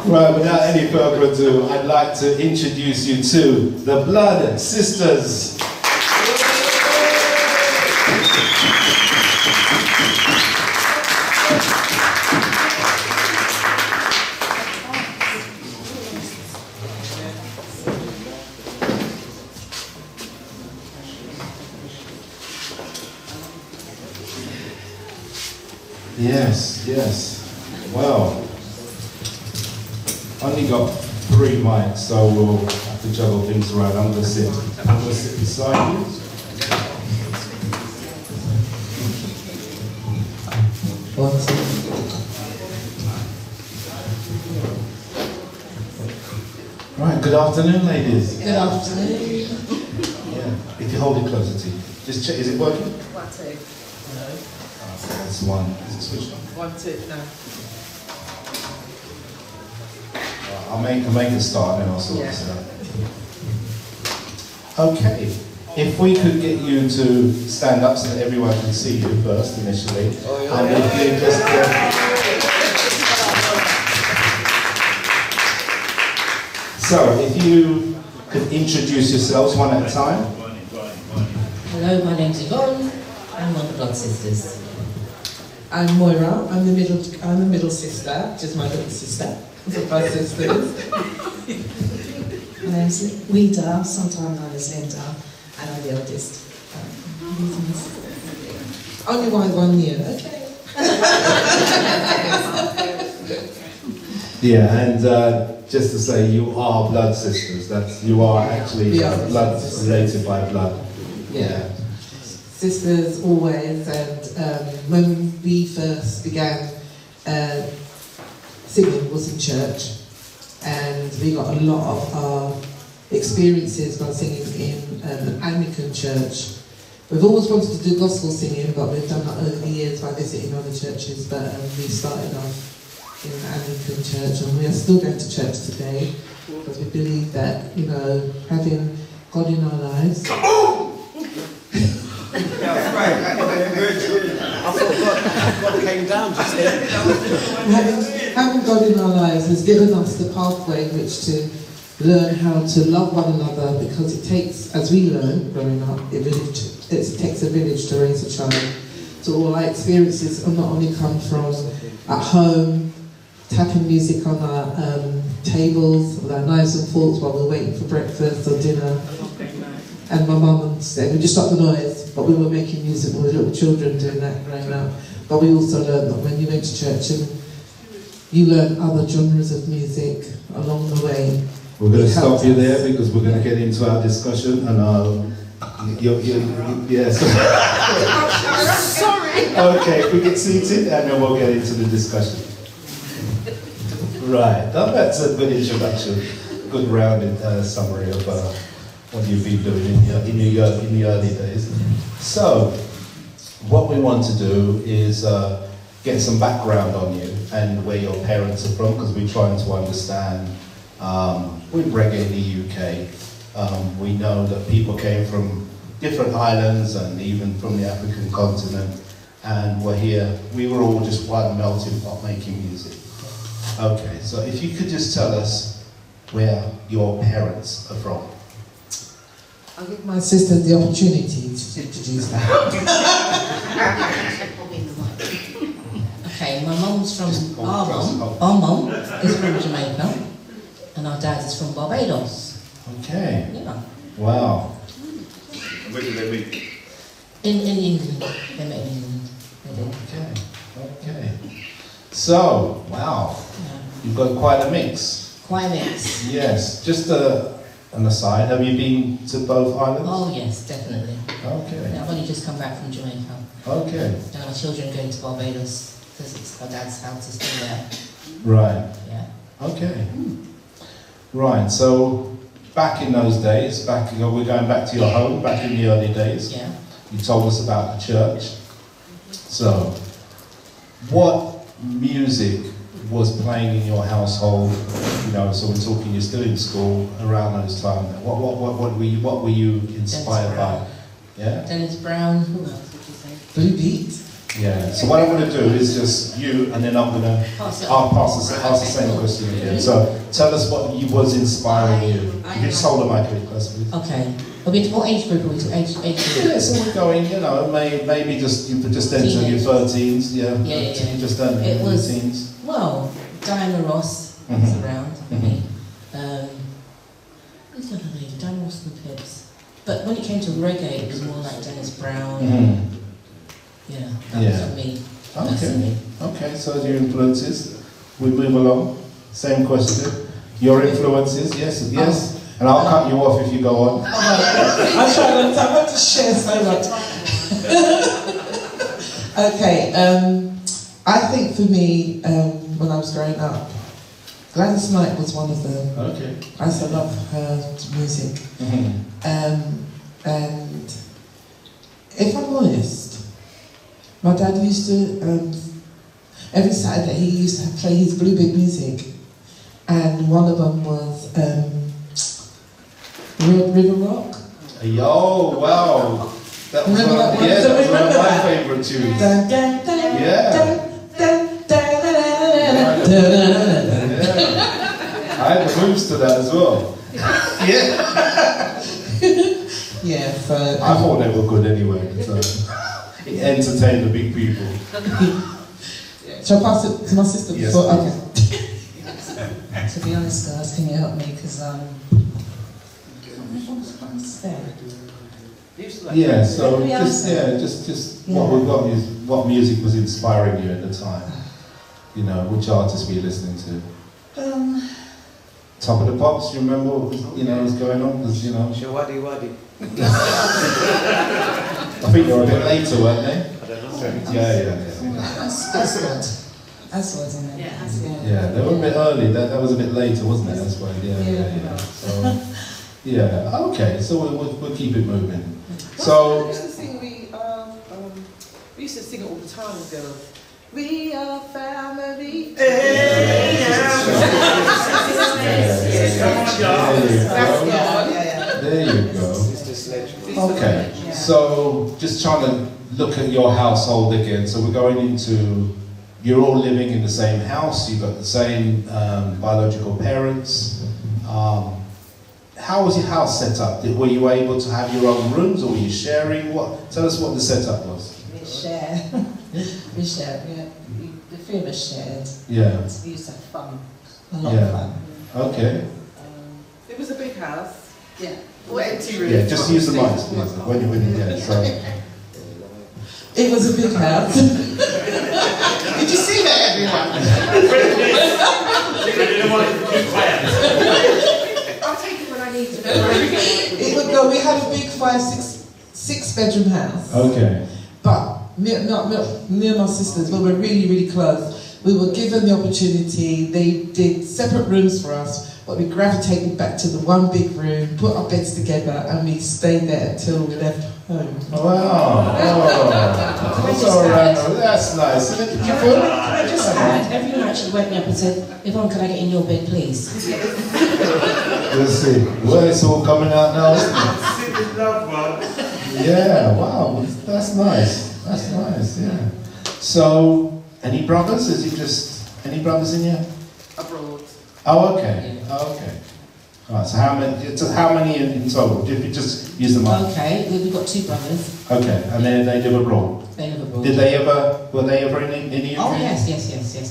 Right, without any further ado, I'd like to introduce you to the Blood Sisters. Yes, yes. Well, only got 3 mics, so we'll have to juggle things around. I'm gonna sit beside you. Right, good afternoon, ladies. Good afternoon. Yeah, if you hold it closer to you. Just check, is it working? 1, 2. No. That's 1. Is it switched on? 1, 2, no. I'll make it start and then I'll sort this out. Okay, if we could get you to stand up so that everyone can see you first initially. And if you just... So, if you could introduce yourselves one at a time. Hello, my name's Yvonne. I'm one of the Blood Sisters. I'm Moira. I'm the middle sister, just my little sister. The 5 sisters. My name's Ouida, sometimes known as Linda, and I'm the eldest. Only 1 year, okay. Yeah, and just to say, you are blood sisters. You are actually blood related by blood. Yeah. Sisters always, and when we first began singing was in church, and we got a lot of our experiences by singing in an Anglican church. We've always wanted to do gospel singing, but we've done that over the years by visiting other churches, but we started off in an Anglican church, and we are still going to church today, because we believe that, you know, having God in our lives... Come on! Yeah, right. I thought God came down just then. Having God in our lives has given us the pathway in which to learn how to love one another, because it takes, as we learn growing up, it takes a village to raise a child. So all our experiences have not only come from at home, tapping music on our tables, with our knives and forks while we're waiting for breakfast or dinner. And my mum said, we just stopped the noise, but we were making music when we were little children doing that growing up. But we also learned that when you went to church and you learn other genres of music along the way. We're going to stop you there because we're going to get into our discussion and yes. Sorry! Okay, we get seated and then we'll get into the discussion. Right, that's a good introduction, good rounded summary of what you've been doing in the early days. So, what we want to do is get some background on you and where your parents are from, because we're trying to understand with reggae in the UK. We know that people came from different islands and even from the African continent, and we're here. We were all just one melting pot making music. Okay, so if you could just tell us where your parents are from. I'll give my sister the opportunity to introduce that. Okay, my mum's from, our mum is from Jamaica, and our dad is from Barbados. Okay. Yeah. Wow. Where did they meet? In England. They met in England. Okay. So, wow. Yeah. You've got quite a mix. Quite a mix. Yes. Just on the side, have you been to both islands? Oh yes, definitely. Okay. Yeah, I've only just come back from Jamaica. Okay. And our children are going to Barbados because it's our dad's house is still there. Right. Yeah. Okay. Right. So, back in those days, we're going back to your home, back in the early days. Yeah. You told us about the church. So, what music was playing in your household? You know, so we're talking, you're still in school around those times. What were you inspired by? Yeah. Dennis Brown. Who else would you say? Blue Beat. Yeah. So what I'm going to do is just you, and then I'm going to ask the same question again. So tell us what was inspiring you. You can just hold the mic a bit closer, please. Okay. What age group are we to? Age group? Yeah, so we're going, you know, maybe just you just enter your 13s, yeah. Yeah. Just enter It your was, teens. well, Diana Ross was around, I mean. Who's the other lady? Diana Ross and the Pips. But when it came to reggae, it was more like Dennis Brown. Yeah, that was for me. Okay. Okay, so your influences. We move along. Same question. Your influences, yes. And I'll cut you off if you go on. I'm trying not to share so much. Okay, I think for me, when I was growing up, Gladys Knight was one of them. Okay. I used to love her music. And if I'm honest, my dad used to, every Saturday he used to play his Blue Big music, and one of them was River Rock. Oh, wow. That was one of my favourite tunes. I had the moves to that as well. Yeah, so I thought they were good anyway. So it entertained the big people. Shall I pass it to my sister? Yes, Okay. To be honest, guys, can you help me? Because Yeah, so just what we've got is what music was inspiring you at the time. You know, which artists were you listening to? Top of the Pops, you remember what was, was going on? Because, Shawadi Wadi. I think they were a bit later, weren't they? I don't know. Yeah. Aswad in there. Yeah, they were a bit early. That was a bit later, wasn't it? That's why. Yeah. So, yeah. Okay. So we'll keep it moving. So. We used to sing. We used to sing it all the time with girls. We are family. There you go. Okay. So just trying to look at your household again. So we're going into. You're all living in the same house. You've got the same biological parents. How was your house set up? Were you able to have your own rooms, or were you sharing? Tell us what the setup was. We share. Yeah. The three of us shared. Yeah. We used to have fun. A lot of fun. Okay. It was a big house. Yeah. Yeah, just use the mic, please. When you so. It was a big house. Did you see that, everyone? I'll take it when I need to. We had a big 6 bedroom house. Okay. But me and my sisters, we were really, really close. We were given the opportunity. They did separate rooms for us, but we gravitated back to the one big room, put our beds together, and we stayed there until we left home. Wow. That's nice. Can I just add, everyone actually went me up and said, Yvonne, can I get in your bed, please? Let's see. Well, it's all coming out now, isn't it? Yeah, wow. That's nice. That's nice, yeah. So, any brothers? Is it just any brothers in here? Abroad. Oh, okay. Oh, okay. All right, so how many in total? If you just use the mic. Okay, we've got 2 brothers. Okay, and then they live abroad. They live abroad. Were they ever in India? Oh, yes.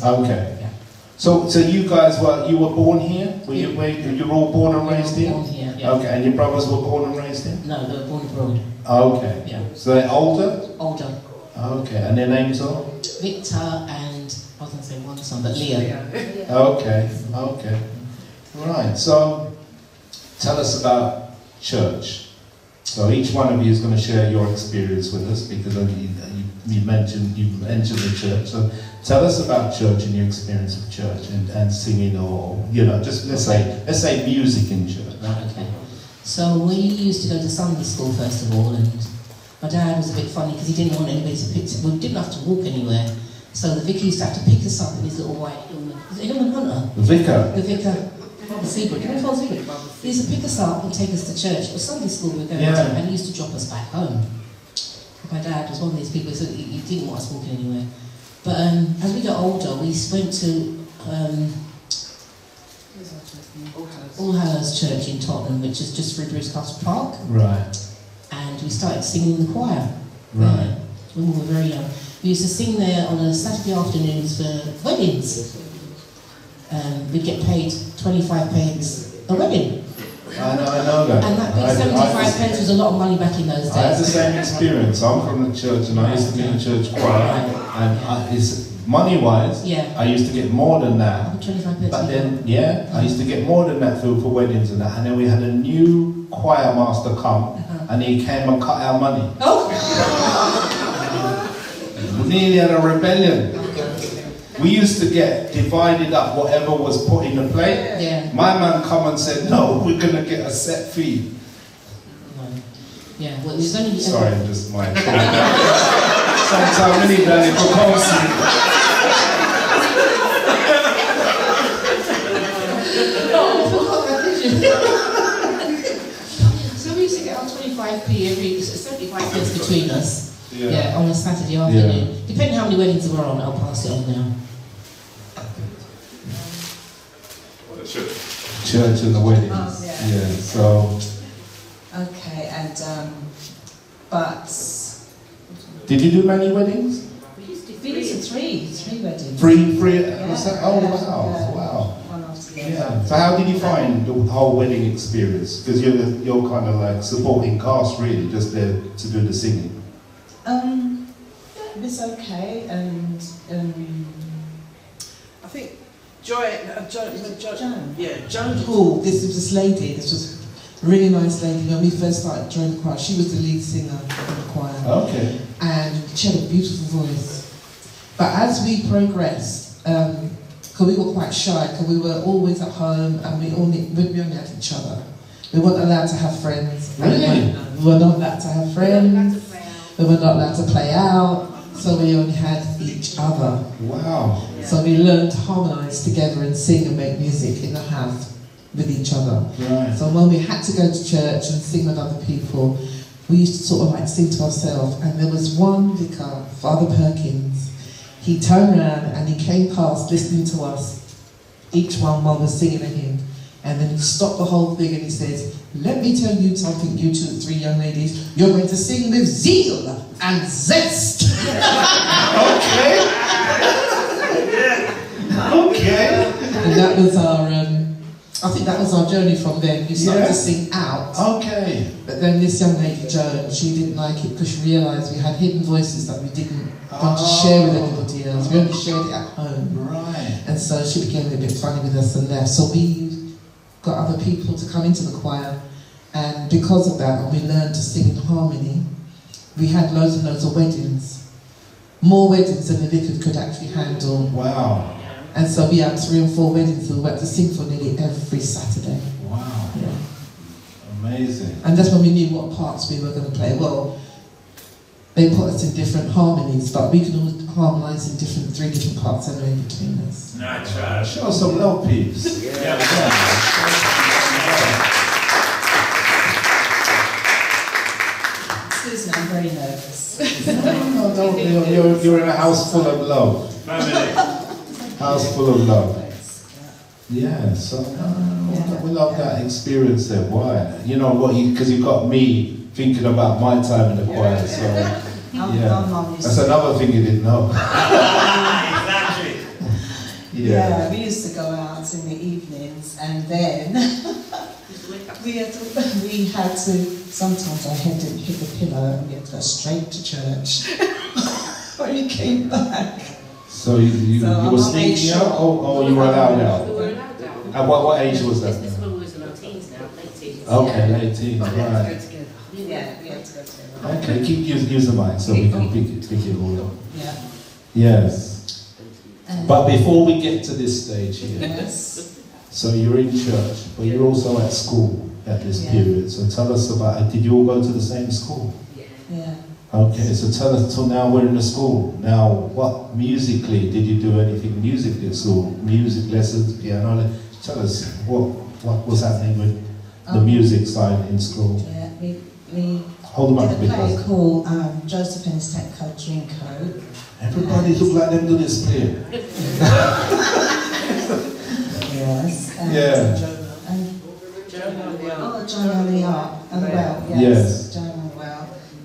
Okay. Yeah. So you guys were born here? You were all born and raised here? Born here, yeah. Okay, and your brothers were born and raised here? No, they were born abroad. Okay. Yeah. So they're older? Older. Okay, and their names are? Victor and, I was going to say one son, but Leo. Okay. Right, so tell us about church. So each one of you is going to share your experience with us, because you mentioned you've entered the church. So tell us about church and your experience of church and singing, or just let's say music in church. Right, okay. So we used to go to Sunday school first of all, and my dad was a bit funny because he didn't want anybody to pick. We didn't have to walk anywhere, so the vicar used to have to pick us up in his little white Hillman. Is it Hillman Hunter? The vicar. The vicar. Father Seabrook. Do you know Father Seabrook? He used to pick us up and take us to church. It was Sunday school we were going to, and he used to drop us back home. My dad was one of these people, so he didn't want us walking anywhere. But as we got older, we went to All Hallows Church in Tottenham, which is just through Bruce Castle Park. Right. And we started singing in the choir. Right. When we were very young. We used to sing there on a Saturday afternoons for weddings. We'd get paid 25 pence a wedding. I know that. And that big 75 pence was a lot of money back in those days. I had the same experience. I'm from the church and I used to be in the church choir. And it's money-wise, Yeah. I used to get more than that. 25 pence. But then, I used to get more than that for weddings and that. And then we had a new choir master come and he came and cut our money. Oh! We nearly had a rebellion. We used to get divided up whatever was put in the plate. Yeah. My man come and said, no, we're going to get a set fee. No. Yeah, well, it was only... Sorry, just my... Sometimes we need that in proposal. So we used to get our 25p every... 75 pence between us. Yeah. On a Saturday afternoon. Depending how many weddings there were on, I'll pass it on now. Church and the weddings. Oh, yeah. Yeah, so... Okay, and but Did you do many weddings? we did three weddings. Three? Yeah. Was that? Oh, Yeah. wow, Yeah. wow. One after the other. Yeah. So how did you find the whole wedding experience? Because you're kind of like supporting cast really, just there to do the singing. It was okay, and I think Joan. Yeah, Joan. Oh, this was this lady. This was a really nice lady. When we first started joining the choir, she was the lead singer in the choir. Okay. And she had a beautiful voice. But as we progressed, because we were quite shy, because we were always at home and we only had each other. We weren't allowed to have friends. Really? We were not allowed to have friends. We were not allowed to play out. So we only had each other. Wow. So we learned to harmonise together and sing and make music in the house with each other. Right. So when we had to go to church and sing with other people, we used to sort of like sing to ourselves. And there was one vicar, Father Perkins. He turned around and he came past listening to us, each one while we're singing a hymn. And then he stopped the whole thing and he says, let me tell you something, you three young ladies. You're going to sing with zeal and zest. Okay. Okay. And that was our, I think that was our journey from then. We started to sing out. Okay. But then this young lady, Joan, she didn't like it because she realised we had hidden voices that we didn't want to share with anybody else. We only shared it at home. Right. And so she became a bit funny with us and left. So we got other people to come into the choir. And because of that, when we learned to sing in harmony, we had loads and loads of weddings. More weddings than the vicar could actually handle. Wow. And so we had 3 or 4 weddings, so we had to sing for nearly every Saturday. Wow. Yeah. Amazing. And that's when we knew what parts we were going to play. Well, they put us in different harmonies, but we can all harmonise in 3 different parts anyway between us. Nice. Show us some love, peeps. Yeah. Excuse me, I'm very nervous. No, don't. You're in a house full of love. House full of love. Yeah, so we love that experience there. Why? You know what? Because you got me thinking about my time in the choir. So that's another thing you didn't know. Exactly. Yeah, we used to go out in the evenings, and then we had to. Sometimes I had to hit the pillow, and we had to go straight to church when we came back. So you were sneaking out, or you were allowed out? We were allowed out. At what age was This that? is when we was in our teens now, late teens. Okay, late teens, But we had to right. go together. Yeah, we had to go together. Okay, use the mic so we can pick it all up. Yeah. Yes. But before we get to this stage here, Yes. so you're in church, but you're also at school at this period. So tell us about it. Did you all go to the same school? Yeah. Okay, so tell us, till now we're in the school. Now, what musically, did you do anything musically at school? Music lessons, piano? Tell us, what was happening with the music side in school? Yeah, Hold them up a did a bit. play Guys. called Joseph and his Techco Drinko. Everybody look like them do this play. Yes. And, Yeah. And Joan the Art and Well. Yes. Yes. Joan and Well.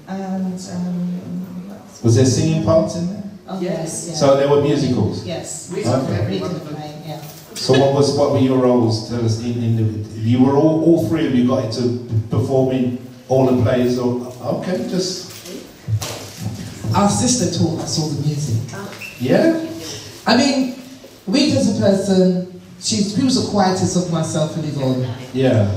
And Was there singing parts in there? oh yes. Yeah. So there were musicals. yes. Okay. We did a play. Yeah. So what were your roles? Tell us in the, you were all three of you got into performing all the plays, or okay, just Our sister taught us all the music. yeah. I mean, Reed as a person, she was the quietest of myself and Yvonne. Yeah.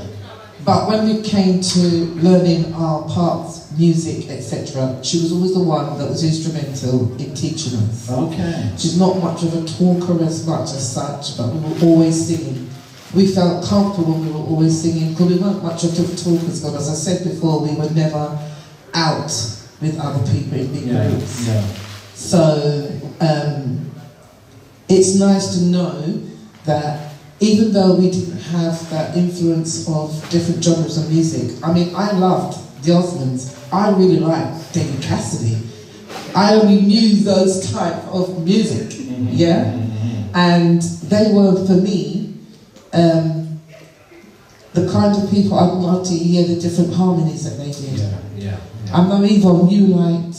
But when we came to learning our parts, music, etc., she was always the one that was instrumental in teaching us. Okay. She's not much of a talker as much as such, but we were always singing. We felt comfortable when we were always singing because we weren't much of the talkers, but as I said before, we were never out with other people in big groups. Yeah. So it's nice to know that even though we didn't have that influence of different genres of music, I mean, I loved the Osmonds. I really liked David Cassidy. I only knew those type of music, yeah? And they were, for me, the kind of people I wanted to hear the different harmonies that they did. Yeah. I know Yvonne, you liked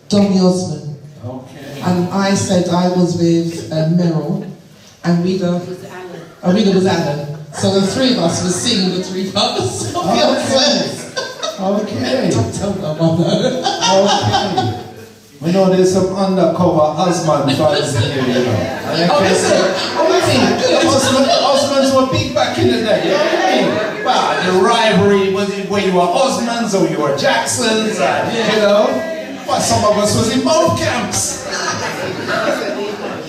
Donny Osmond. Okay. And I said I was with Meryl, and Ouida was Alan. So the three of us were singing the three parts of the Osmonds. Okay. Don't tell my mother. Okay. We know there's some undercover Osmond fans in here, you know. Osmonds were big back in the day, you know what I mean? Well, the rivalry was where you were Osmonds or you were Jacksons, you know. But some of us was in both camps.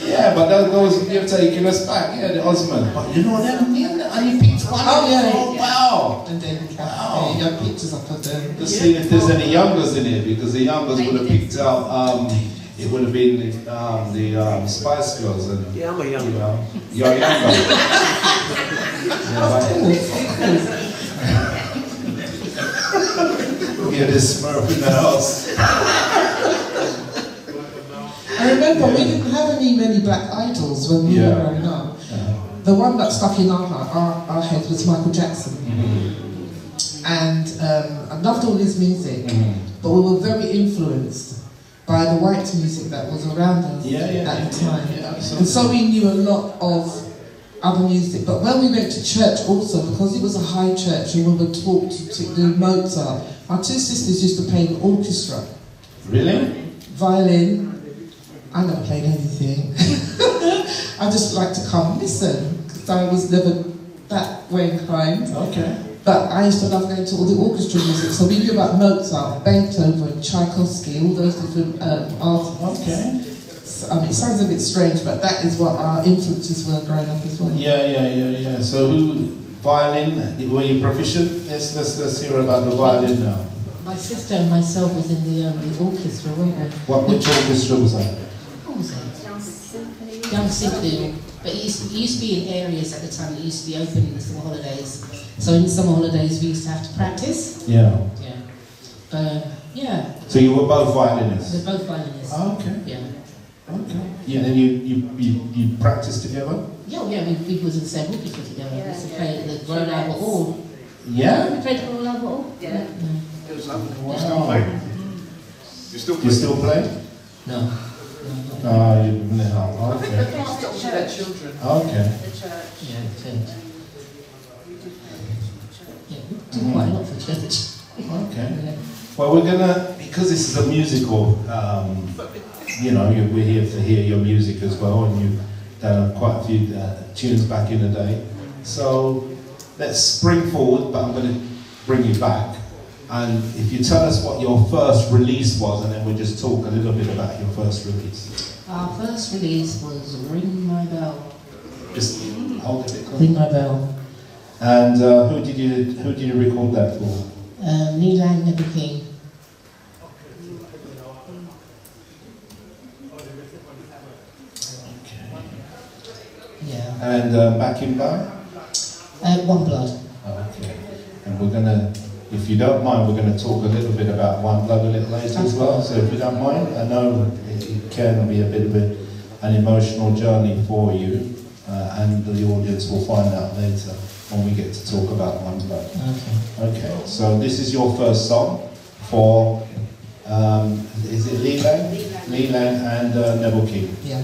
Yeah, but those you're taking us back, yeah, the Osmond. But you know them, and you picked one. Oh, yeah. Oh, wow. And then you Wow. have pictures up of them. Let's see if there's any youngers in here, because the youngers would have picked out, it would have been the Spice Girls. And, Yeah, I'm a young you one. know, you're younger. Yeah, this Smurf in the house. I remember we didn't have many black idols when we were growing up. The one that stuck in our heads was Michael Jackson. And I loved all his music, but we were very influenced by the white music that was around us at the time. And so we knew a lot of other music. But when we went to church also, because it was a high church and we were taught to do Mozart, our two sisters used to play in the orchestra. Really? Violin. I never played anything. I just like to come and listen, because I was never that way inclined. Okay. But I used to love going to all the orchestra music, so we knew about Mozart, Beethoven, Tchaikovsky, all those different artists. Okay. So, I mean, it sounds a bit strange, but that is what our influences were growing up as well. Yeah. So violin, were you proficient? Let's hear about the violin now. My sister and myself was in the orchestra, weren't we? Which orchestra was that? What was it? Young Symphony. But it used to be in areas at the time that used to be open in the summer holidays. So in the summer holidays we used to have to practice. Yeah. Yeah. But yeah. So you were both violinists? We're both violinists. Oh, okay. Yeah. Okay. Yeah, and then you practiced together? Yeah, we was in the same orchestra together. We used to play at the Royal Albert Hall. Yeah? We played at the Royal Albert Hall? Yeah. It was lovely. Wow. You still play? You still play? No. Oh, no. Okay. Children. Okay. The church. Yeah, church. Yeah, we do quite a lot for church. Okay. Yeah. Well, we're gonna, because this is a musical, you know, we're here to hear your music as well, and you've done quite a few tunes back in the day. So let's spring forward, but I'm going to bring you back. And if you tell us what your first release was, and then we'll just talk a little bit about your first release. Our first release was Ring My Bell. Just hold it a bit closer. Ring My Bell. And who did you record that for? Neil Lang, Never King. Yeah. And Back in Bar? One Blood. Oh, okay. And we're If you don't mind, we're going to talk a little bit about One Love a little later as well. So if you don't mind, I know it can be a bit of an emotional journey for you, and the audience will find out later when we get to talk about One Love. Okay, so this is your first song for, is it Leland? Leland and Neville King. Yeah.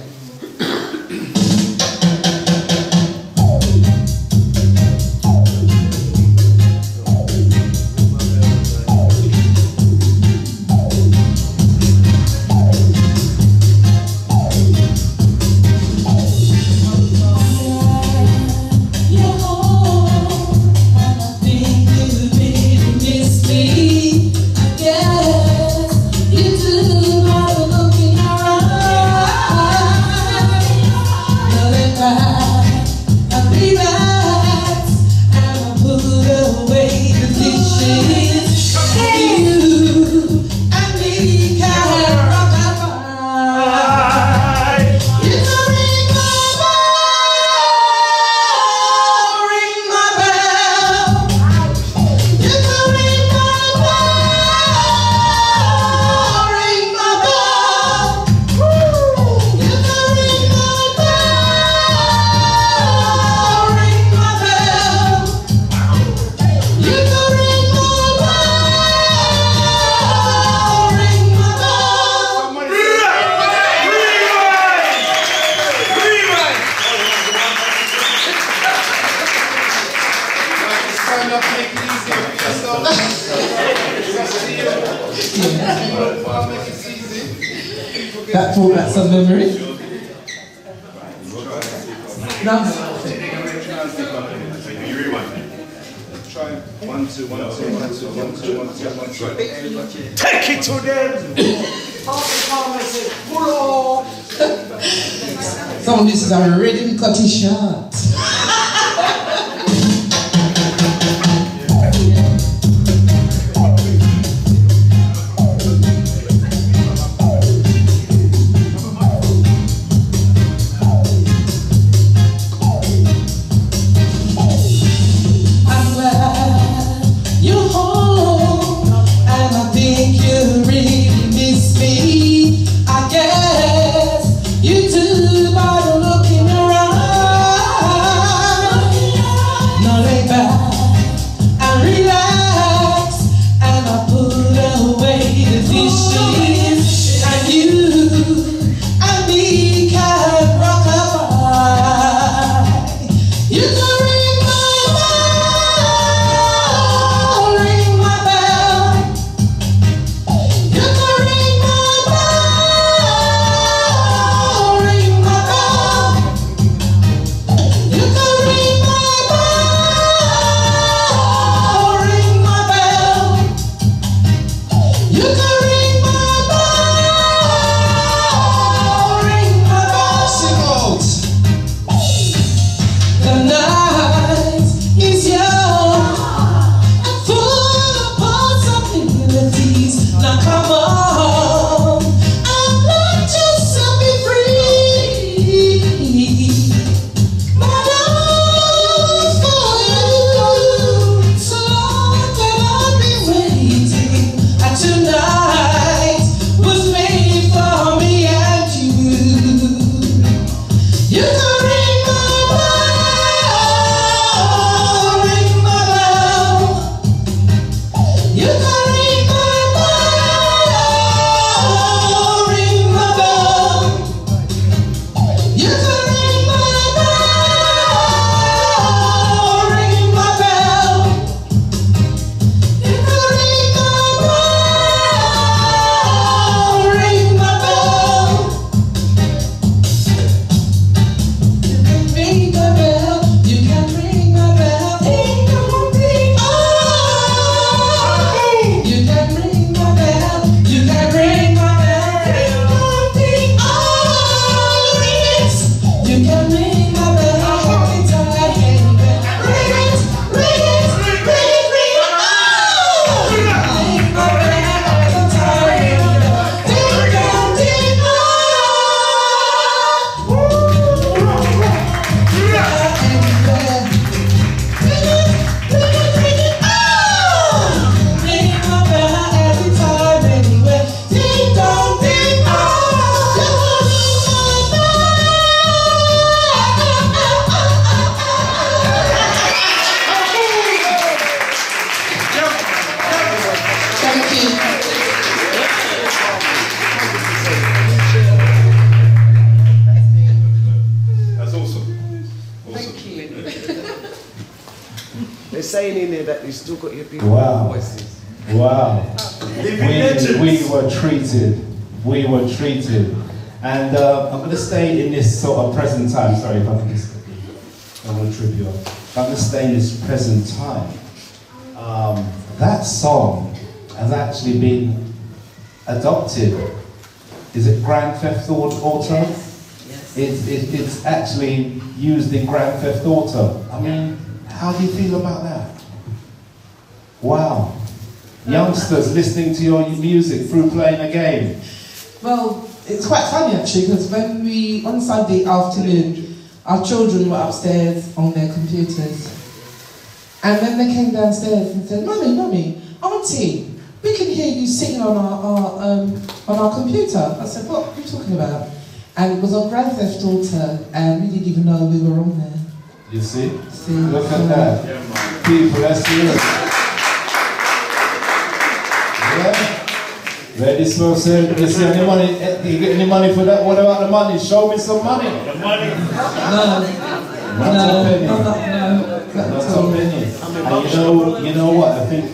That brought back some memory. Try 1, 2, 1, 2, 1, 2, 1, 2, 1, 2, 1, 2. Take it to them! Some of this is a rhythm cutty shot. I guess you do by looking around. saying in there that you still got your beautiful Wow. voices. Wow. Living legends. We were treated. We were treated. And I'm going to stay in this sort of present time. Sorry if I can just, I want to trip you up. I'm going to stay in this present time. That song has actually been adopted. Is it Grand Theft Auto? Yes. It's actually used in Grand Theft Auto. I mean, how do you feel about that? Wow. Youngsters listening to your music through playing a game. Well, it's quite funny actually, because when on Sunday afternoon, our children were upstairs on their computers. And then they came downstairs and said, Mummy, Auntie, we can hear you singing on our computer. I said, what are you talking about? And it was on Grand Theft Auto, and we didn't even know we were on there. You see? Look at that. People, that's serious. Yeah? Ready, small, say, you see any money? You get any money for that? What about the money? Show me some money. The money. No, Not a penny. no. Not a penny. And you know what? I think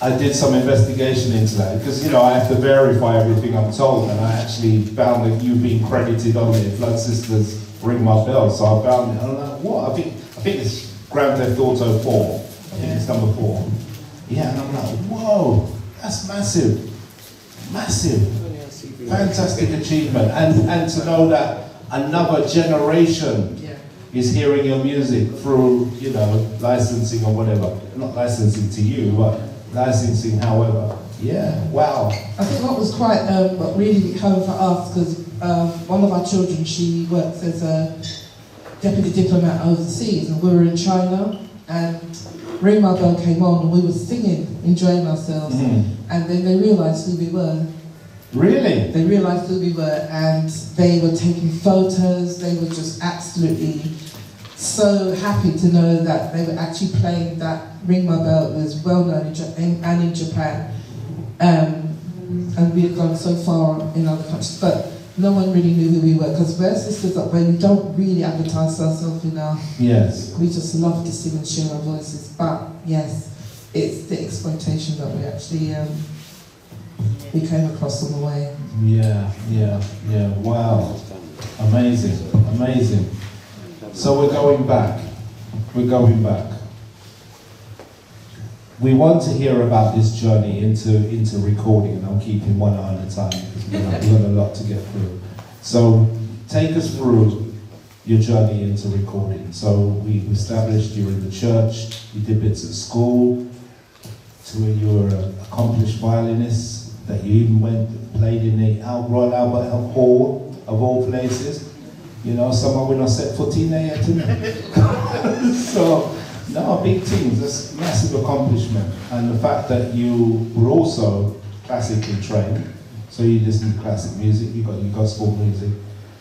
I did some investigation into that because I have to verify everything I'm told, and I actually found that you've been credited on it. Flood Sisters ring my bell, so I found it. I don't know what. I think it's Grand Theft Auto 4. I think it's number 4. Yeah, and I'm like, whoa, that's massive, massive, fantastic achievement, and to know that another generation is hearing your music through, licensing or whatever. Not licensing to you, but licensing however. Yeah, wow. I think what was quite, what really hit home for us, because one of our children, she works as a deputy diplomat overseas, and we were in China, and Ring My Bell came on, and we were singing, enjoying ourselves, and then they realised who we were. Really? They realised who we were, and they were taking photos. They were just absolutely so happy to know that they were actually playing that Ring My Bell. It was well known in Japan, and we had gone so far in other countries, but no one really knew who we were, because we're sisters up where we don't really advertise ourselves enough. Yes. We just love to sing and share our voices, but yes, it's the exploitation that we actually we came across on the way. Yeah. Wow. Amazing. So we're going back. We want to hear about this journey into recording, and I'm keeping one eye at a time because we've got a lot to get through. So take us through your journey into recording. So we established you were in the church, you did bits at school, to where you were an accomplished violinist, that you even played in the Royal Albert Hall of all places. Someone we not set foot in there yet, So, no, big things. That's massive accomplishment. And the fact that you were also classically trained, so you listen to classic music, you got your gospel music,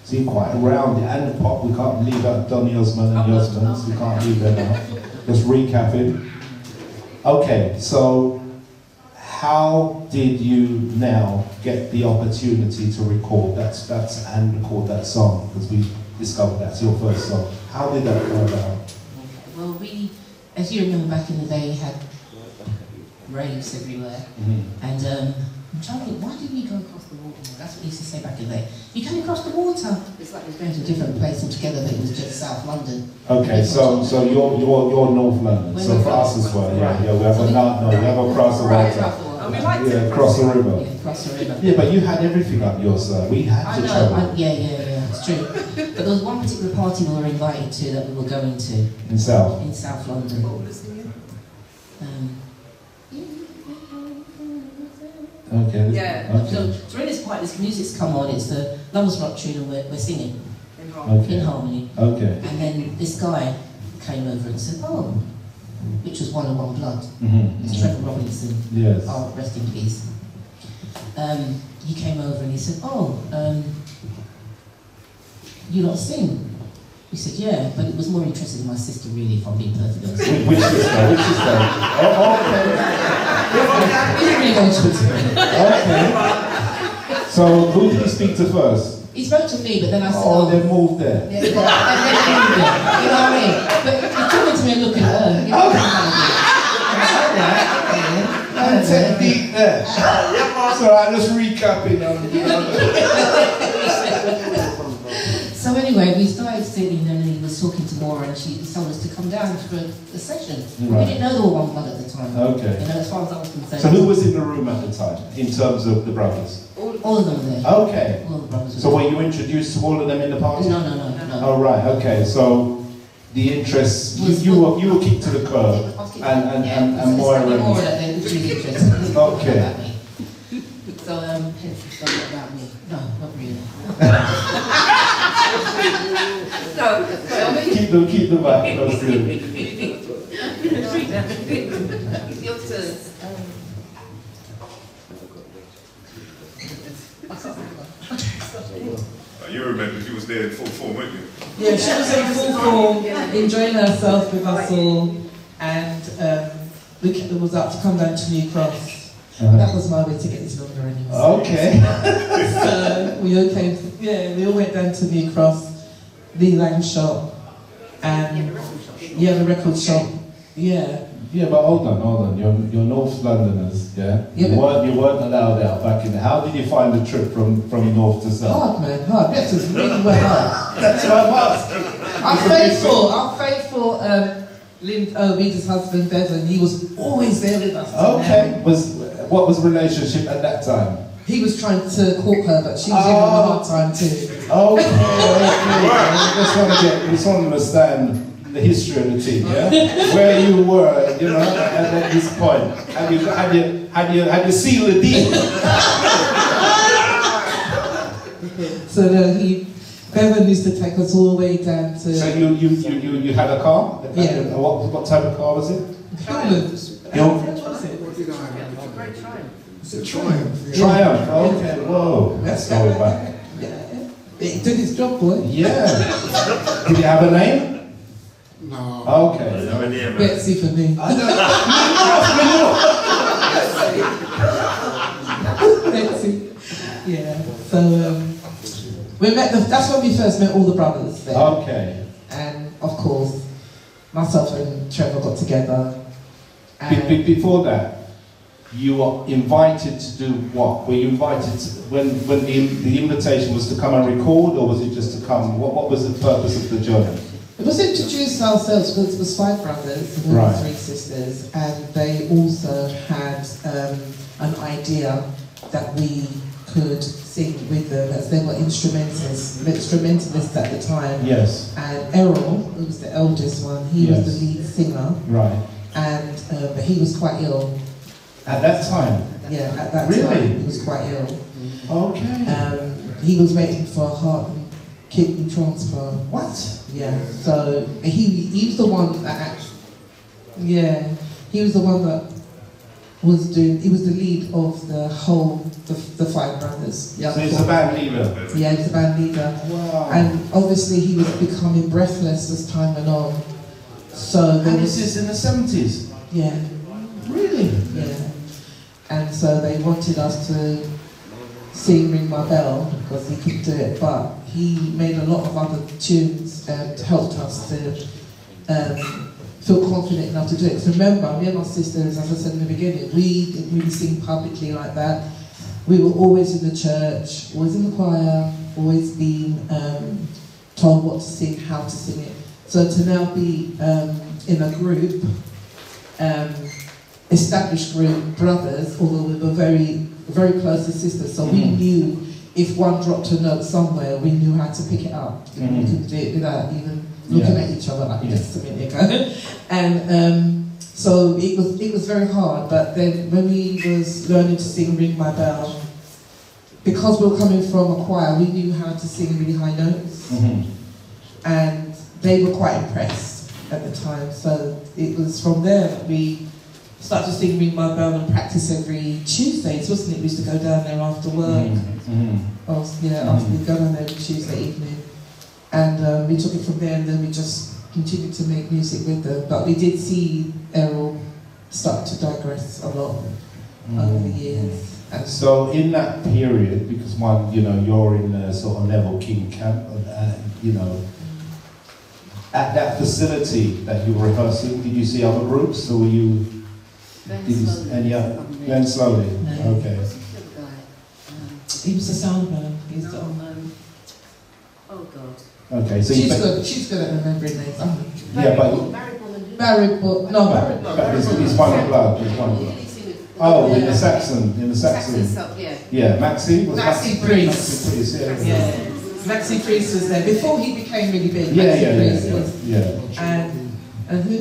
so you're quite around it. And the pop, we can't leave out Donny Osmond and the Osmonds, we can't leave them out. Just recapping. Okay, so how did you now get the opportunity to record and record that song? Because we discovered that's your first song. How did that come about? Well, as you remember back in the day, we had raves everywhere. And I'm trying to think, why did we go across the water? That's what we used to say back in the day. You came across the water. It's like we're going to a different place altogether, but it was just South London. Okay, so you're North London. So for us as well, yeah, we have a cross the water. Cross the river. Yeah, cross the river. Yeah, but you had everything up your side. We had to travel. Yeah, it's true. But there was one particular party we were invited to that we were going to. In South London. Okay. Yeah. Okay. So in this part, this music's come on. It's the Lovers Rock tune, and we're singing in harmony. Okay. And then this guy came over and said, "Oh," which was 101 Blood. It's Trevor Robinson. Yes. Oh, rest in peace. He came over and he said, "Oh, you lot sing?" He said, "Yeah," but it was more interested in my sister, really, if I'm being perfectly honest. Which sister? Oh, okay. He didn't really go into it. Okay. So who did you speak to first? He spoke to me, but then I said, Oh, they moved there. Yeah, and then he moved it. You know what I mean? But he's talking to me and looking at her. You know what I mean? Technique there. So I'm just recapping So anyway, we started sitting and he was talking to Moira and she told us to come down for a session. Right. We didn't know there were one blood at the time. Okay. You know, as far as I was concerned. So who was in the room at the time, in terms of the brothers? All of them were there. Okay. All the brothers were So there. were you introduced to all of them in the party? No. Oh, right, okay. So the interest, you were kicked to the curb, and Moira. Moira that they was really interested. Okay. About me. So, hence it's something about me. No, not really. No, Keep the back, that's good. Your turn. You remember she was there in full form, weren't you? Yeah, she was in full form, enjoying herself with us all, and we was up to come down to New Cross. That was my way to get this number anyway. Okay. So we all went down to New Cross, the Lang shop, and the record shop. Yeah. Yeah, but hold on. You're North Londoners, yeah? Yeah, You weren't allowed out back in the. How did you find the trip from north to south? Hard, man, hard. That was really well hard. That's what I'm asking. Our faithful Ouida's husband, Bevan, he was always there with us. Okay. What was the relationship at that time? He was trying to court her, but she was giving him a hard time too. Okay. I just want to understand the history of the team, yeah? Where you were, at this point. Had you sealed the deal? So Bevan used to take us all the way down to... So you had a car? Yeah. What type of car was it? It's a Triumph. Triumph, okay, whoa. Let's go back. Yeah. It did its job, boy. Yeah. Did it have a name? No. Okay. Betsy for me. Betsy. Yeah. So we met. That's when we first met all the brothers there. Okay. And of course, myself and Trevor got together. And Before that, you were invited to do what? Were you invited when the invitation was to come and record, or was it just to come? What was the purpose of the journey? it was introduced ourselves because it was 5 brothers and Right. 3 sisters, and they also had an idea that we could sing with them, as they were instrumentalists at the time. Yes. And Errol, who was the eldest one, he was the lead singer, Right. and but he was quite ill. At that time? Yeah, at that Really? time he was quite ill. Okay. He was waiting for a heart and kidney transplant. What? Yeah, so he was the one that he was the one that was doing. He was the lead of the 5 brothers. Yeah, So he's the band leader? Yeah, he was the band leader. Wow. And obviously he was becoming breathless as time went on. So there And was, this is in the 70s? yeah, Really? yeah. And so they wanted us to sing Ring My Bell because he couldn't do it, but he made a lot of other tunes and helped us to feel confident enough to do it. So remember, me and my sisters, as I said in the beginning, we didn't really sing publicly like that. We were always in the church, always in the choir, always being told what to sing, how to sing it. So to now be in a group, established group, brothers, although we were very, very close as sisters, so we knew if one dropped a note somewhere, we knew how to pick it up. We could do it without even looking at each other like this a minute ago. And so it was very hard, but then when we was learning to sing Ring My Bell, because we were coming from a choir, we knew how to sing really high notes. And they were quite impressed at the time, so it was from there that we started to sing Ring My Bell and practice every Tuesdays, wasn't it? We used to go down there after work. After we go down there every Tuesday evening. And we took it from there, and then we just continued to make music with them. But we did see Errol start to digress a lot over the years. And So in that period, because you're in the sort of Neville King camp, at that facility that you were rehearsing, did you see other groups, or were you? Then slowly. No. Okay. he was the sound man. He's the Oh God. Okay. So she's good at remembering names. yeah, but Barry, but no, Barry. He's one of blood. He's one of blood. Oh, in the Saxon. Yeah, Maxi was Maxi Priest. Maxi Priest. Yeah. Yeah. Maxi Priest was there before he became really big. Yeah, Maxi Priest was. yeah. And who?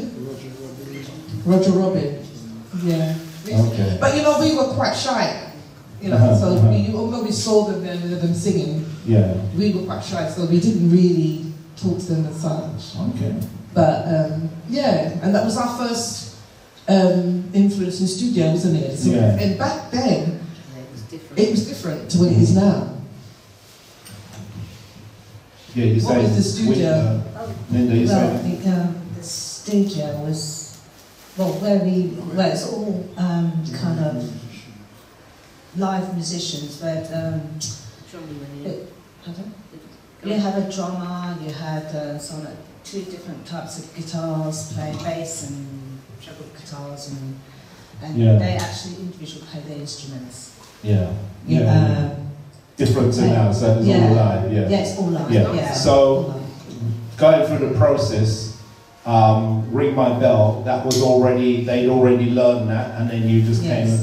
Roger Robin. Yeah. Okay. But we were quite shy. So although we saw them and heard them singing, Yeah. we were quite shy, so we didn't really talk to them as such. Okay. But and that was our first influence in studio, wasn't it? So, Yeah. And back then, it was different to what it is now. Yeah, you What say. was the studio? Linda, you Well, say. the studio was, it's all kind of live musicians, but you had a drummer, you had two different types of guitars playing bass and treble guitars, and Yeah. they actually individually play their instruments. Yeah. Different to now, so it was all live. Yeah. Yeah, it's all live. Yeah. Yeah. So, all live. going through the process, Ring My Bell, that was they'd already learned that, and then you just Yes.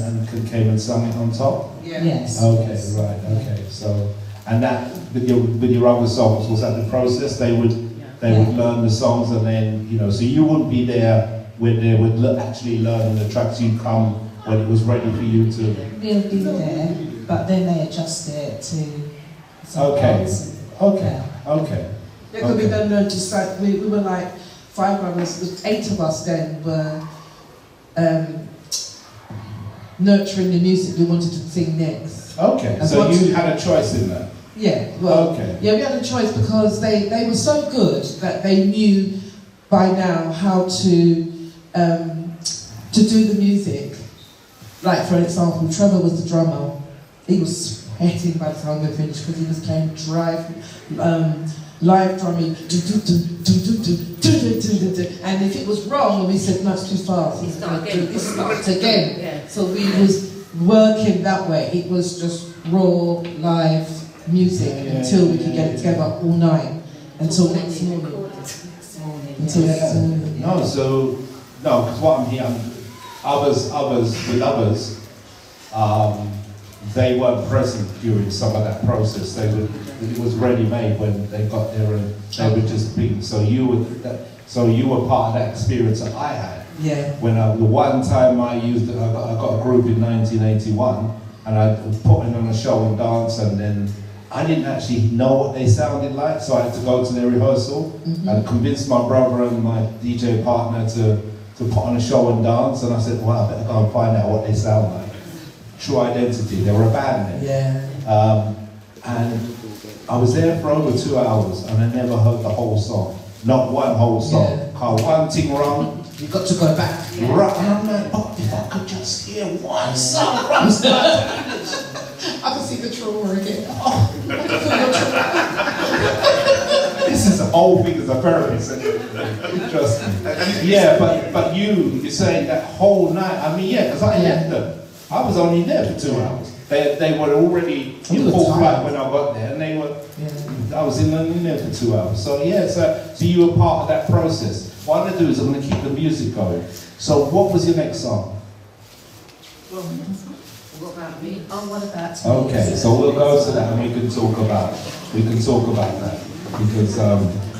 came and sung it on top? Yeah. Yes. Okay, yes. right, okay. So, and that, with your other songs, was that the process? They would learn the songs, and then, so you wouldn't be there when they would actually learn the tracks. You'd come when it was ready for you to... We'll be there, but then they adjust it to some Okay. parts. Okay, okay. Yeah, because we don't notice that we were like 5 brothers, 8 of us then were nurturing the music we wanted to sing next. Okay, And so what- you had a choice in that? Yeah, well, Okay. yeah, we had a choice because they were so good that they knew by now how to do the music. Like, for example, Trevor was the drummer. He was sweating by the time we finished because he was playing live drumming. And if it was wrong, we said, no, it's too fast. It starts again. Yeah. So we was working that way. It was just raw, live music until we could get it together all night. Until next morning. Until next morning. No, because what I'm hearing, others, they weren't present during some of that process. It was ready made when they got there, and they were just being. So you were part of that experience that I had. Yeah. When the one time I got a group in 1981, and I was putting on a show and dance, and then I didn't actually know what they sounded like, so I had to go to their rehearsal and convince my brother and my DJ partner to put on a show and dance, and I said, well, I better go and find out what they sound like. True Identity, they were a band then. Yeah. And I was there for over 2 hours, and I never heard the whole song. Not one whole song. Yeah. Called One Thing Wrong. You got to go back. Right, and I'm like, oh, if I could just hear one song. I can see the trauma again. Oh, I can feel your trauma. This is the whole thing as a therapist. Trust me. Yeah, but you're saying that whole night. I mean, yeah, because I left them. I was only there for 2 hours. They were already in full flight when I got there, and they were. Yeah. I was in there for 2 hours. So yeah, so you were part of that process. What I'm going to do is I'm going to keep the music going. So what was your next song? What about me? Oh, what about Okay, so we'll go to that and we can talk about that because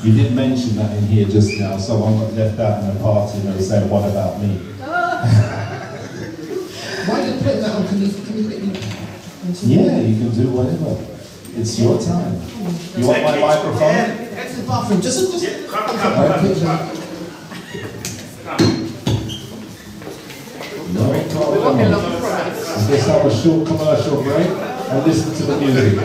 you did mention that in here just now. Someone got left out in the party and they were saying, "What about me?" Why are you putting that on? Can you let me? Yeah, you can do whatever. It's your time. You want my microphone? It's the bathroom. Just. No problem. Let's have a short commercial break and listen to the music.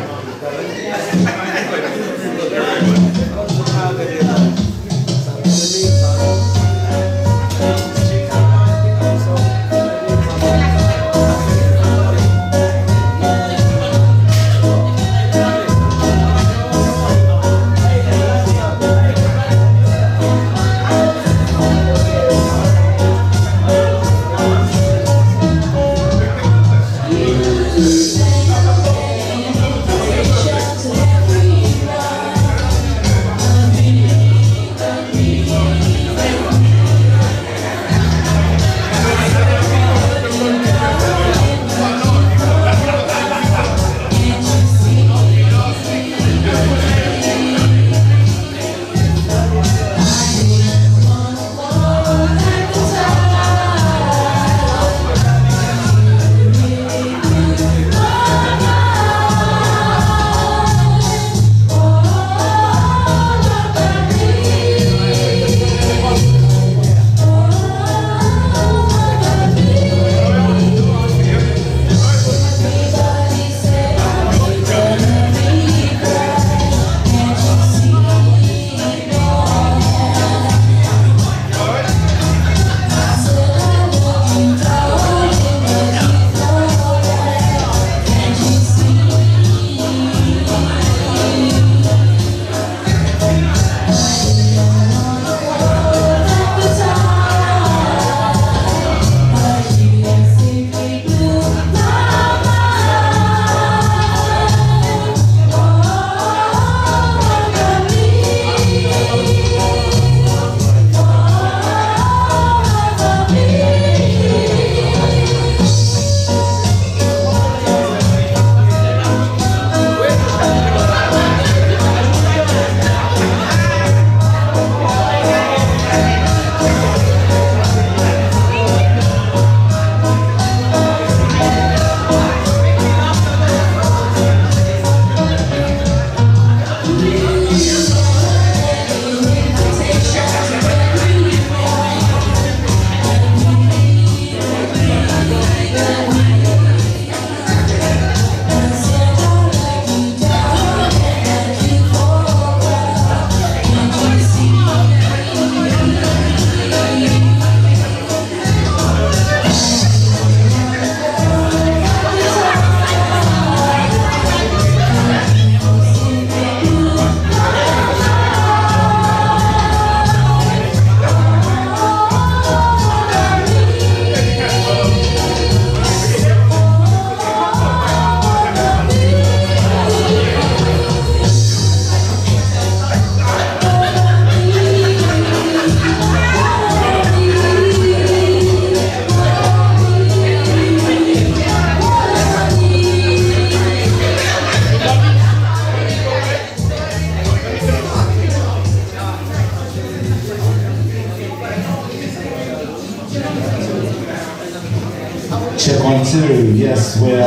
Yes, we're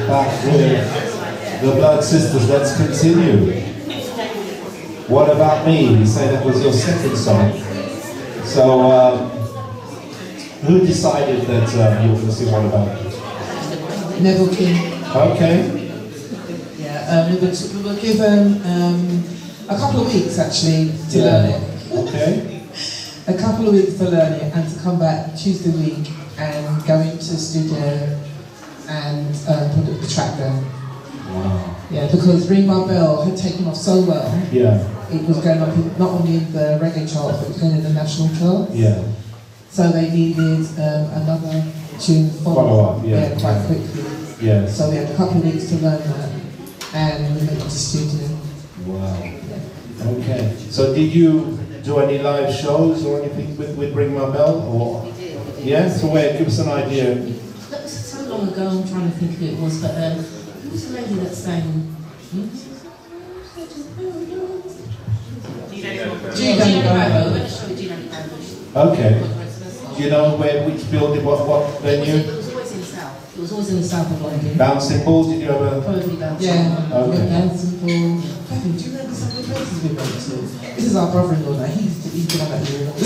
back with the Blood Sisters. Let's continue. What About Me? You say that was your second song. So, who decided that you were going to sing What About Me? Neville King. Okay. Yeah, we were given a couple of weeks actually to learn it. Okay. A couple of weeks to learn it and to come back Tuesday week and go into the studio and put the track down. Wow. Yeah, because Ring My Bell had taken off so well. Yeah. It was going up not only in the reggae chart, but it was going in the national chart. Yeah. So they needed another tune Follow up, yeah. quite quickly. Yes. So we had a couple of weeks to learn that, and we went to the studio. Wow. Yeah. Okay. So did you do any live shows or anything with Ring My Bell? Or? We did. Yeah? So where, give us an idea. That was so long ago, I'm trying to think who it was, but who's the lady that sang? Okay. Do you know which building, what venue? It was always in the south. It was always in the south of London. Bouncing Ball, did you ever? Probably Bouncing. Yeah, Okay. Bouncing Ball. Kevin, do you remember some of the places we went to? This is our brother-in-law now, he's the one that you remember.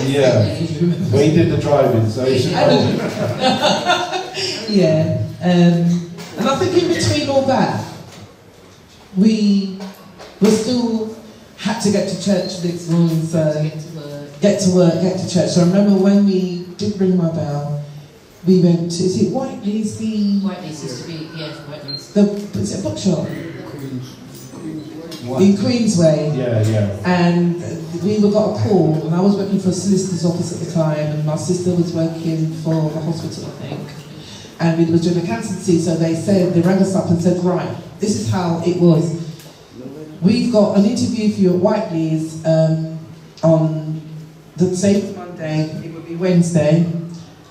Yeah. Well, he did the driving, so he should know. Yeah. And I think in between all that, we still had to get to church next morning, so get to work, get to church. So I remember when we did Ring My Bell, we went to, is it Whiteley's? Whiteley's used to be, yeah, Whiteley's. Is it a bookshop? In Queensway. Yeah, yeah. And we got a call, and I was working for a solicitor's office at the time, and my sister was working for the hospital, I think. And we were doing accountancy, so they rang us up and said, right, this is how it was. We've got an interview for you at Whiteley's on the same Monday, it would be Wednesday,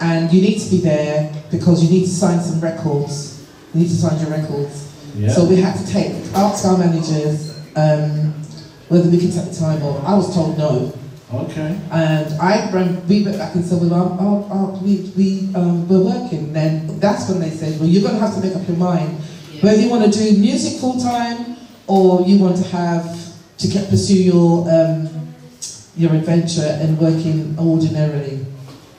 and you need to be there because you need to sign some records. You need to sign your records. Yeah. So we had to ask our managers whether we could take the time off. I was told no. Okay. And we went back and said, well, we're working. And then that's when they said, well, you're going to have to make up your mind whether you want to do music full time or you want to pursue your adventure and working ordinarily.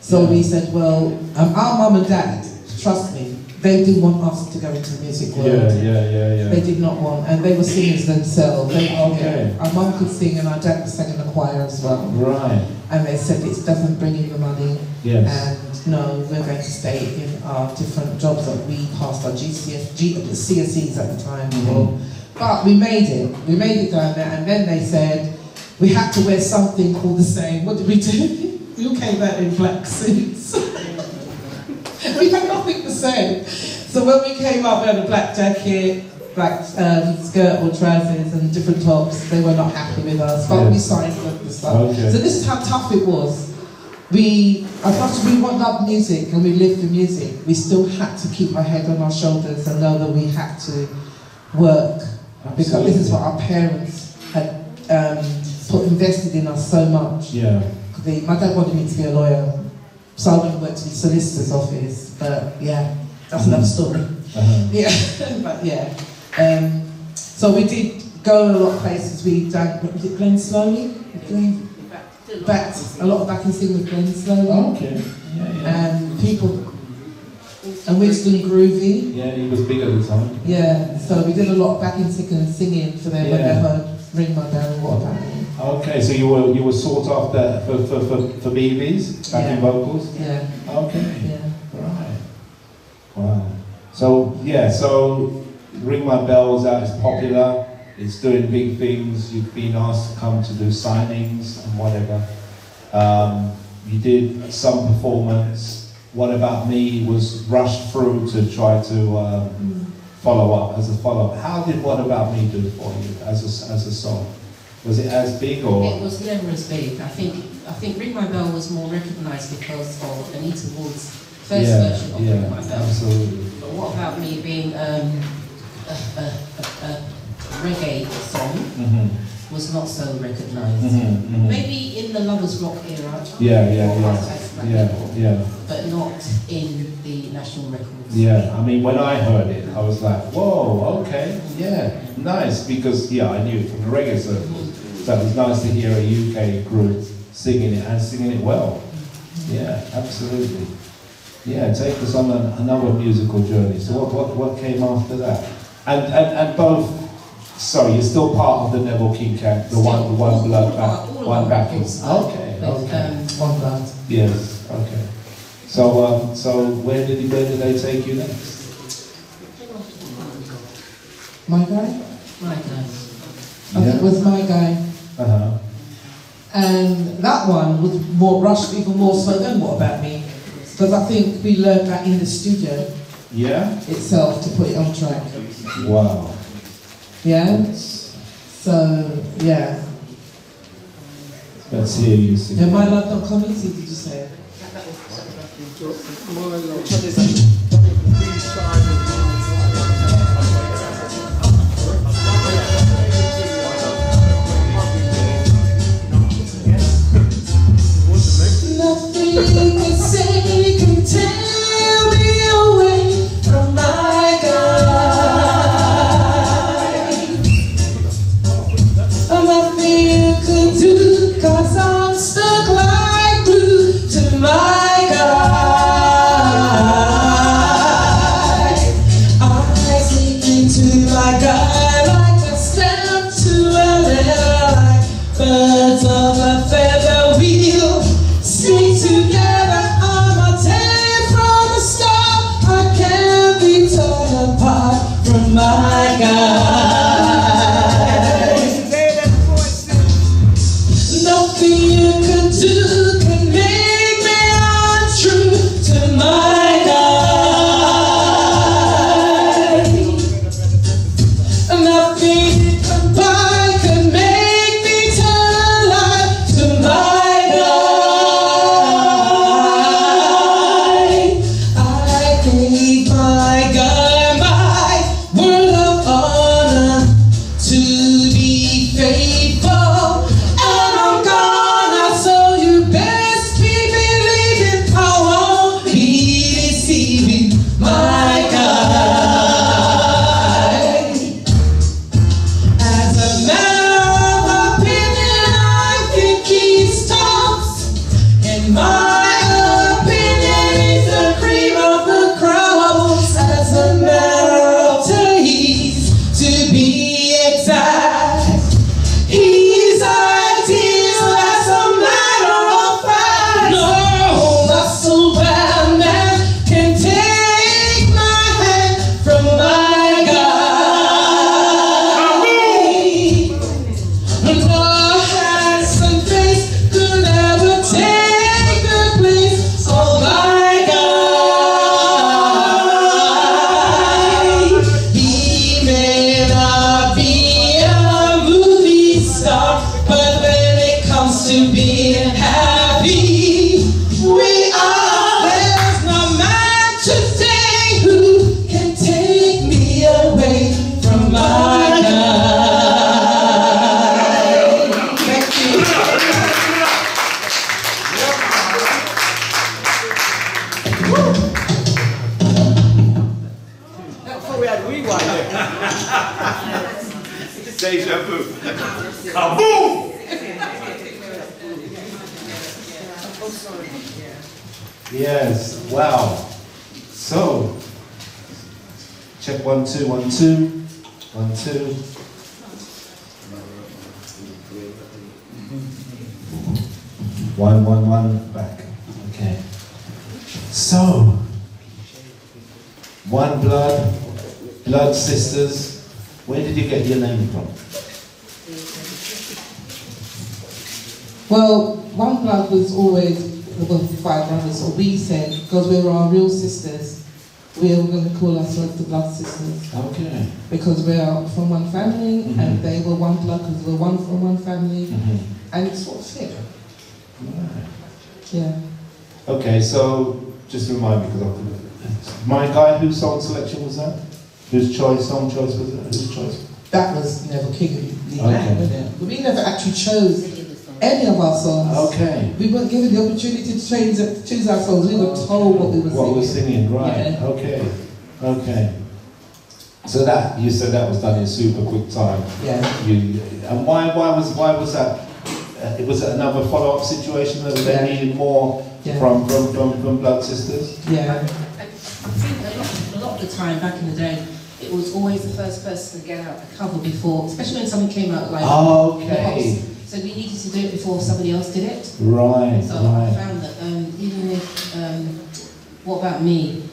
So we said, well, our mum and dad, trust me, they didn't want us to go into the music world. Yeah. They did not want, and they were singers themselves. Okay. Our mum could sing and our dad was singing in the choir as well. Right. And they said it doesn't bring in the money. Yes. And no, we're going to stay in our different jobs that we passed our CSEs at the time. Mm-hmm. But we made it. We made it down there, and then they said we had to wear something all the same. What did we do? We all came out in black suits. We had nothing the same. So when we came up, we had a black jacket, black skirt or trousers and different tops. They were not happy with us, but we signed the stuff. Okay. So this is how tough it was. As much as we loved music and we lived for music, we still had to keep our head on our shoulders and know that we had to work. Absolutely. Because this is what our parents had invested in us so much. Yeah. My dad wanted me to be a lawyer, so I went and worked in the solicitor's office, but yeah, that's another story. Uh-huh. Yeah, but yeah. So we did go a lot of places. We done, was it Glenn Slowly? Back, a lot of back and sing with Glenn Slowly. Oh, okay. Yeah. And people, and Winston Groovy. Yeah, he was big at the time. Yeah, so we did a lot of back and singing for them when they heard Ring My Bell and What About Me. Okay, so you were sought after for BBs, backing vocals? Yeah. Okay. Yeah. Right. Wow. So Ring My Bell's out, it's popular, it's doing big things, you've been asked to come to do signings and whatever. You did some performance. What About Me was rushed through to try to follow up, as a follow-up. How did What About Me do for you as a song? Was it as big or? It was never as big. I think Ring My Bell was more recognised because of Anita Ward's first version of Ring My Bell. Absolutely. But What About Me being a reggae song was not so recognised. Maybe in the Lovers Rock era. Yeah. But not in the national records. Yeah, I mean, when I heard it, I was like, whoa, okay, yeah, nice, because, yeah, I knew it from the reggae circles. So it was nice to hear a UK group singing it and singing it well. Yeah, absolutely. Yeah, take us on another musical journey. So what came after that? And both, sorry, you're still part of the Neville King camp, the one blood back, one backing. Okay, okay. One blood. Yes, okay. So where did they take you next? My guy? My guy. I think it was My Guy. Uh-huh. And that one was more rushed, even more so than What About Me? Because I think we learned that in the studio Yeah? itself to put it on track. Wow. Yeah? So, yeah. Let's hear you sing. And My Love Not Come Easy, did you say? Nothing you can say can tear me away from my guy. Nothing you can do, 'cause I'm stuck like glue to my guy. I sink into my guy like a stamp to a letter, like birds of a feather wheel. Stay together, I'm a tear from the start. I can't be torn apart from my guy. Nothing you can do can make me untrue to my guy. Nothing you can buy can make me turn alive to my guy. I gave my guy my word of honor to be faithful, and I'm gonna, so you best keep believing I won't be deceiving my guy. As a matter of opinion, I think he stops. In my opinion, he's the cream of the crop. As a matter of taste, to be exact, he's ideal. As a matter of fact, no muscle bound man can take my hand from my guy. No handsome face could ever take the place of my guy. He may not be a movie star, but when it comes to being happy, we are. There's no man today who can take me away from my guy. Thank you. I thought we had rewind there. Deja vu. Kaboom! Yes, wow. So, check 1 2 1 2 1 2. One, one, one, back. Okay. So, One Blood, Blood Sisters. Where did you get your name from? Well, One Blood was always the five brothers, or we said, because we were our real sisters, we were going to call ourselves the Blood Sisters. Okay. Because we are from one family, Mhm. and they were one blood because we were one from one family, Mhm. and it sort of fit. Right. Yeah. Okay, so just remind me, because My Guy, whose song selection was that? Whose song choice was that? Whose choice? That was Neville King. Okay. But we never actually chose any of our songs. Okay. We weren't given the opportunity to choose our songs. We were told what we were singing. What we're singing, right? Yeah. Okay. Okay. So that you said that was done in super quick time. Yeah. And why was that? Was it another follow-up situation that they needed more from Blood Sisters? Yeah. I think a lot of the time back in the day, it was always the first person to get out a cover before, especially when something came out like okay. So we needed to do it before somebody else did it. Right. So I found that even if What About Me,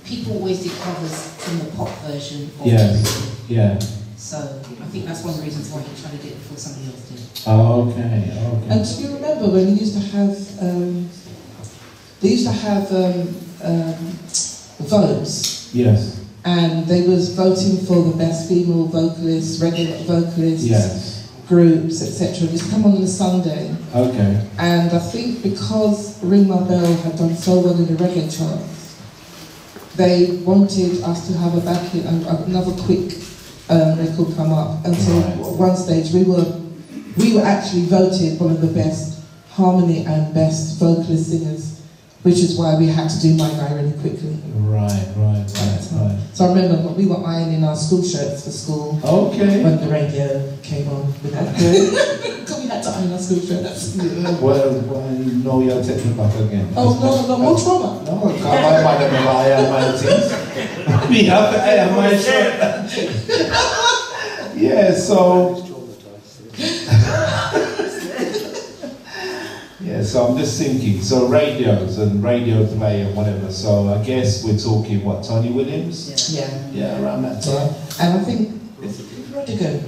people always did covers from the pop version. Yeah. So I think that's one of the reasons why he tried to do it before somebody else did. Okay. And do you remember when they used to have votes? Yes. And they was voting for the best female vocalists, regular vocalists, Yes. groups, etc. It used to come on a Sunday. Okay. And I think because Ring My Bell had done so well in the reggae charts, they wanted us to have another quick record come up. And so at one stage we were actually voted one of the best harmony and best vocalist singers, which is why we had to do My Guy really quickly. Right. So I remember we were ironing our school shirts for school. Okay. When the radio came on with that. Because we had to iron our school shirts. Well, no, you're taking back again. Oh, no, more trauma. No, I can't buy them I iron my things. Me have to iron my shirt. Yeah, so... Yeah, so I'm just thinking, so radios and radio play and whatever, so I guess we're talking, what, Tony Williams? Yeah, around that time. And I think, Rodigan.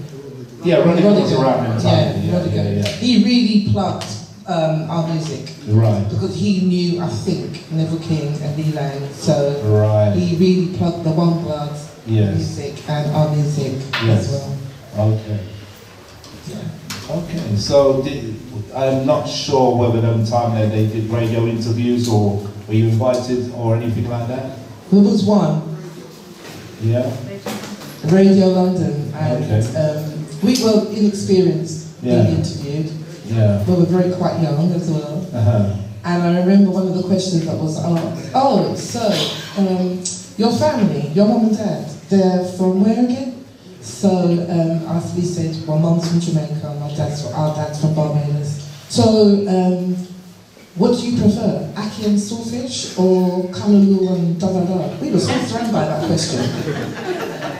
Yeah, Rodigan was around that time. Yeah. He really plugged our music. Right. Because he knew, I think, Neville King and Lee Lang, so he really plugged the One Blood music and our music as well. Okay. Okay, so I'm not sure whether at the time they did radio interviews or were you invited or anything like that? There was one. Yeah? Radio London, and we were inexperienced being interviewed. Yeah. We were quite young as well. And I remember one of the questions that was asked, so your family, your mum and dad, they're from where again? So we said, well, mum's from Jamaica, our dad's from Barbados. So what do you prefer, ackee and saltfish or callaloo and da-da-da? We were so thrown by that question.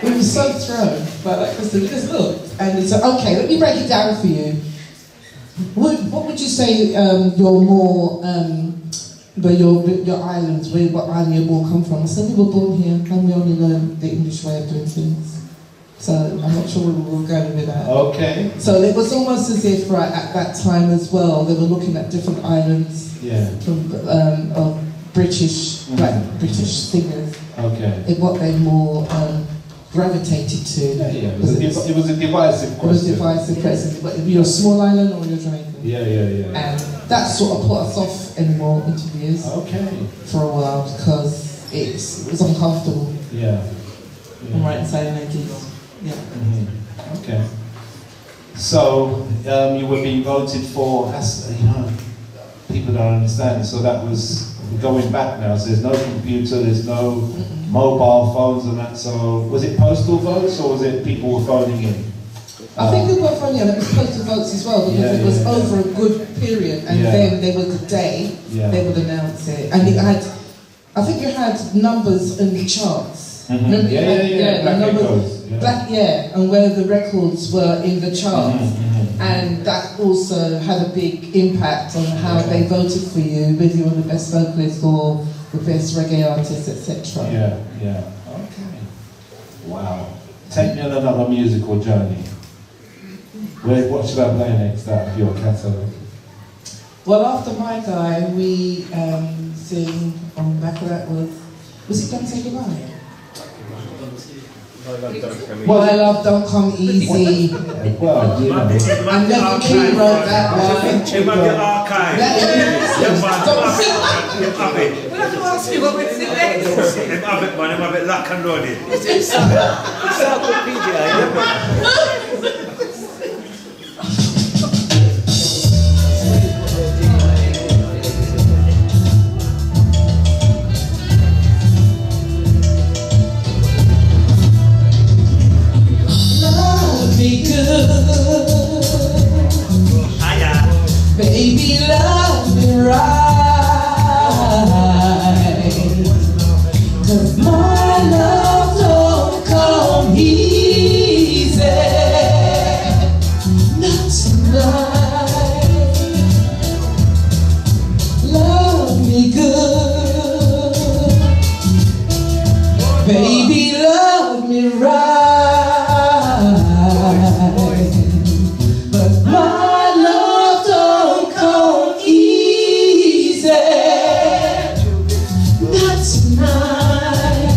We were so thrown by that question. We just looked and we said, okay, let me break it down for you. What would you say your more, your islands, what island you more come from? I said, we were born here and we only learned the English way of doing things. So I'm not sure where we were going with that. Okay. So it was almost as if at that time as well, they were looking at different islands from of British, black British singers. Okay. And what they more gravitated to. It was a divisive question. It was a divisive question. But if you're a small island or you're Jamaican. Yeah. And that sort of put us off any more interviews. Okay. For a while because it was uncomfortable. Yeah. I'm right inside ladies. Yeah. Okay. So you were being voted for, people don't understand. So that was going back now. So there's no computer, there's no mobile phones and that. So was it postal votes or was it people were phoning in? I think they were phoning in. It was postal votes as well because it was over a good period, and then there was a day they would announce it, and it had. I think you had numbers in the charts. Remember Black numbers, and where the records were in the charts, and that also had a big impact on how they voted for you, whether you were the best vocalist or the best reggae artist, etc. Okay. Wow. Take me on another musical journey. What should I play next out of your catalogue? Well, after My Guy, we sing on the back of that was it Don't Say Goodbye? My Love Don't Come Easy. Well, you know. And Neville King wrote that one. Check out the archive. We'll have to ask you what we're singing next. I'm a bit lock and loaded. Baby, love me right, 'cause my love don't come easy. Not tonight. Love me good, baby, love me right, but my love don't come easy. Not tonight.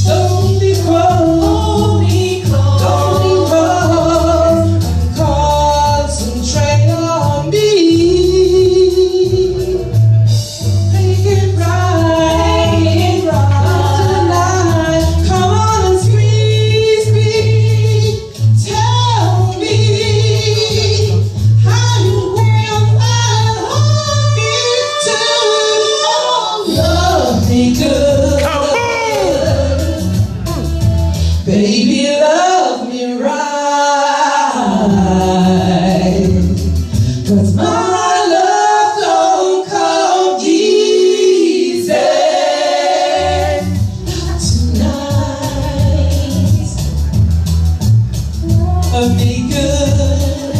Don't be close, don't be close, concentrate on me. Make it right tonight. Come on and squeeze me. Tell me how you feel and hold me too. Love me good. Baby, love me right, 'cause my love don't come easy. Not tonight. Love me good,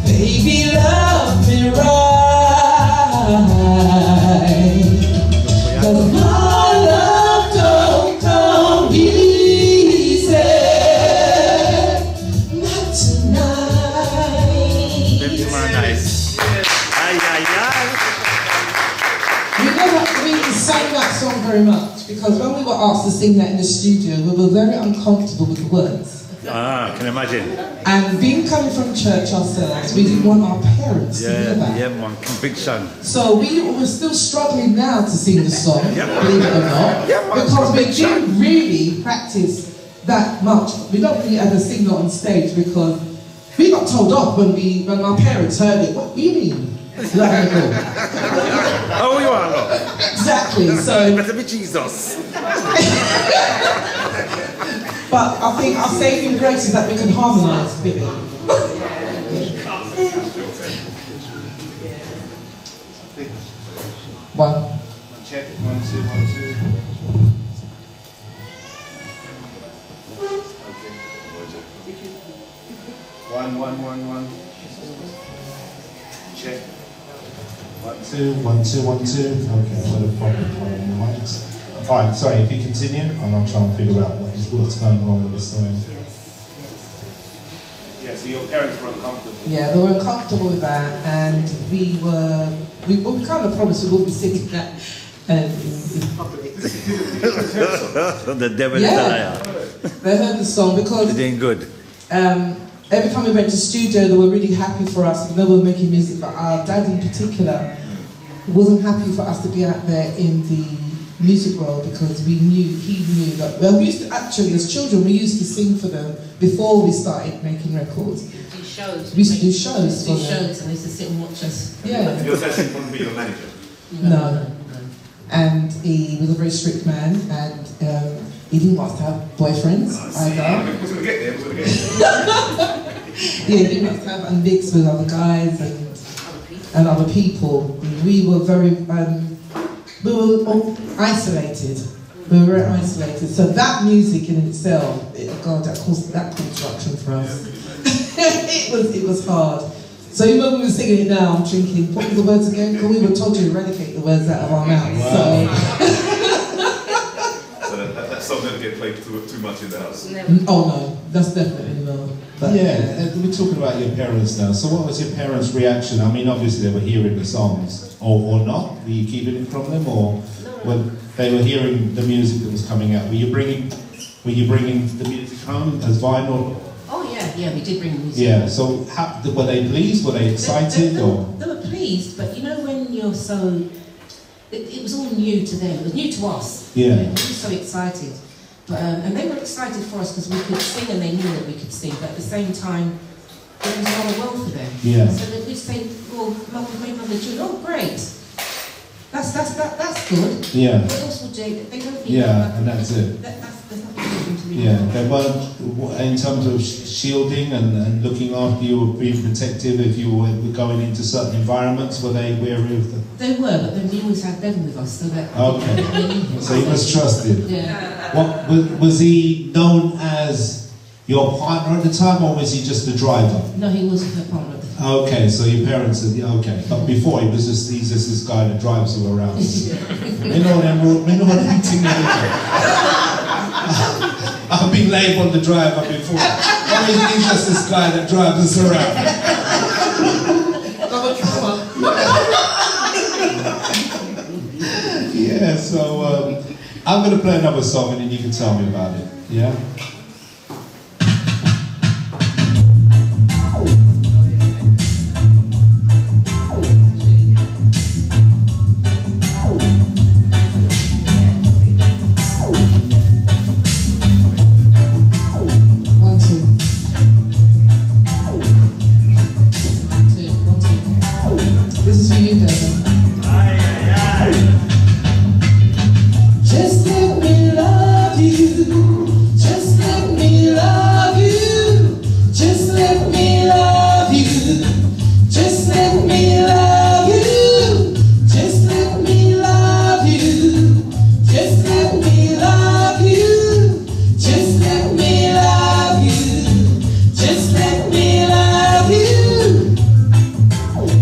baby, love me right, 'cause my love don't come easy. Not tonight. Nice. Aye, aye, aye. We never really sang that song very much because when we were asked to sing that in the studio, we were very uncomfortable with the words. Ah, can imagine. And being coming from church ourselves, we didn't want our parents to hear that. Yeah, man, conviction. So we're still struggling now to sing the song, Yeah. believe it or not, Yeah, man, because we conviction. didn't really practice that much. We don't really ever sing that on stage because we got told off when our parents heard it. What do you mean? Like, Oh, you are, look. exactly. So, Better be Jesus. but I think our saving grace is that we can harmonise with it. One. Check. 1, 2, 1, 2. Okay. 1, 1, 1, 1. Check. 1, 2, 1, 2, 1, 2. Okay, I've got a problem playing the mics. Fine, sorry, if you continue, and I'll try and figure out what's going wrong with this thing. Yeah, so your parents were uncomfortable. Yeah, they were uncomfortable with that, and we kind of promised we wouldn't be singing that in public. The devil is a Yeah, liar. they heard the song because They're doing good. every time we went to studio, they were really happy for us. They were making music, but our dad in particular wasn't happy for us to be out there in the music world because he knew that. Well, we used to actually, as children, we used to sing for them before we started making records. Do shows. We used to do shows for Do them. shows and they used to sit and watch us. Yeah. Your session wouldn't be your manager. No. And he was a very strict man, and he didn't want us to have boyfriends either. Who's going to get there? Who's going to get there? Yeah, he didn't want us to have and mix with other guys and other people. We were very, we were all isolated. We were very isolated. So that music in itself, God, that caused disruption for us. it was hard. So even when we were singing it now, I'm thinking, what were the words again? Because we were told to eradicate the words out of our mouths. So that song doesn't get played too much in the house. Oh no, that's definitely no. But, Yeah, we're talking about your parents now. So what was your parents' reaction? I mean, obviously they were hearing the songs, or not? Were you keeping it from them, or when they were hearing the music that was coming out? Were you bringing the music home as vinyl? Oh yeah, we did bring the music. Yeah. So were they pleased? Were they excited? They Or were pleased, but you know when you're so... It was all new to them. It was new to us. Yeah. We were so excited. But, and they were excited for us because we could sing and they knew that we could sing, but at the same time, it was another world for them. Yeah. So we'd say, well, Mum, we've made another tune. Oh, great. That's good. yeah, What else would they don't need yeah, and that's it. there's nothing different to Yeah, they weren't, in terms of shielding and looking after you, or being protective if you were going into certain environments, were they wary of them? They were, but then we always had Bevan with us, so that... Okay, so you must trust him. Yeah. What, was he known as your partner at the time, or was he just the driver? No, he wasn't her partner at the time. Okay, so your parents said, yeah, okay. But before, he's just this guy that drives you around. I've been labelled the driver before. He's just this guy that drives us around. Yeah, so I'm going to play another song and then you can tell me about it. Yeah? Just let me love you. Just let me love you. Just let me love you. Just let me love you. Just let me love you. Just let me love you. Just let me love you. Just let me love you.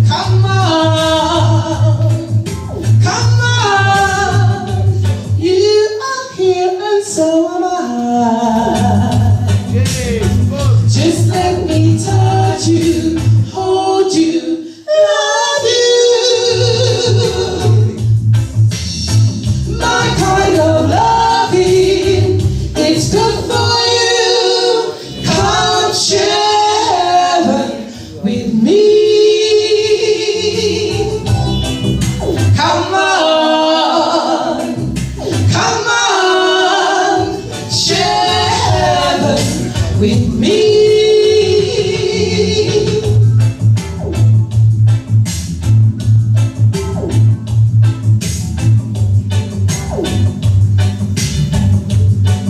Come on. Come on. You are here and so am I. Just let me touch you, hold you, love you. My kind of loving, it's good for you. Come share heaven with me. Come on, come on, share heaven with me.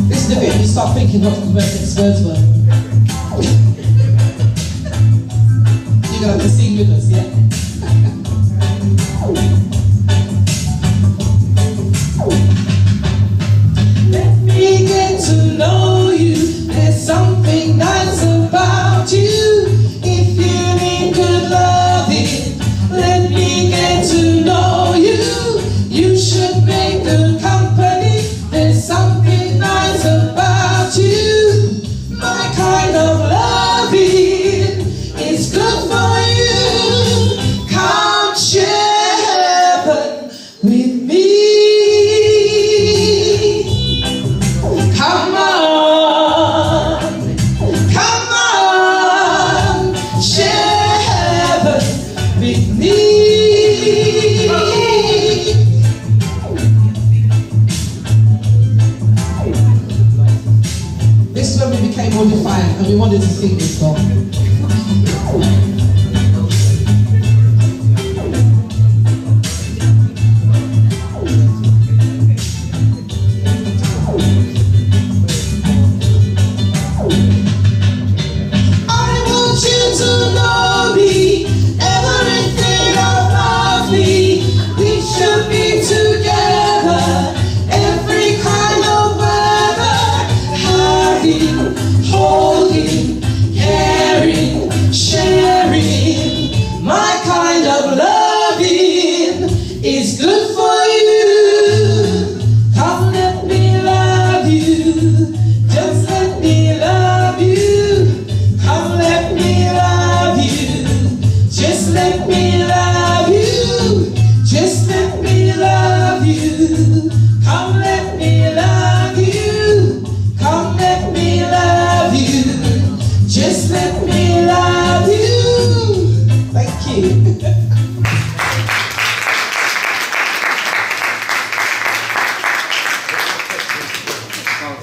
This is the bit you start thinking what the next words were. You're going to have to sing with us, yeah? Let me get to know you. There's something nice about you. If you need good loving, let me get to know you. You should make good company. There's something nice about you. My kind of loving is good for you. Come share heaven with me. Come on, come on, share heaven with me. This is when we became more defiant and we wanted to sing this song. I want you to know me, everything about me. We should be together, every kind of weather. Having, holding, caring, sharing. My kind of loving is good for you. Come let me love you. Just let me love you. Come let me love you. Just let me love you. Just let me love you. Come let me love you. Come let me love you. Just let me love you. Thank you.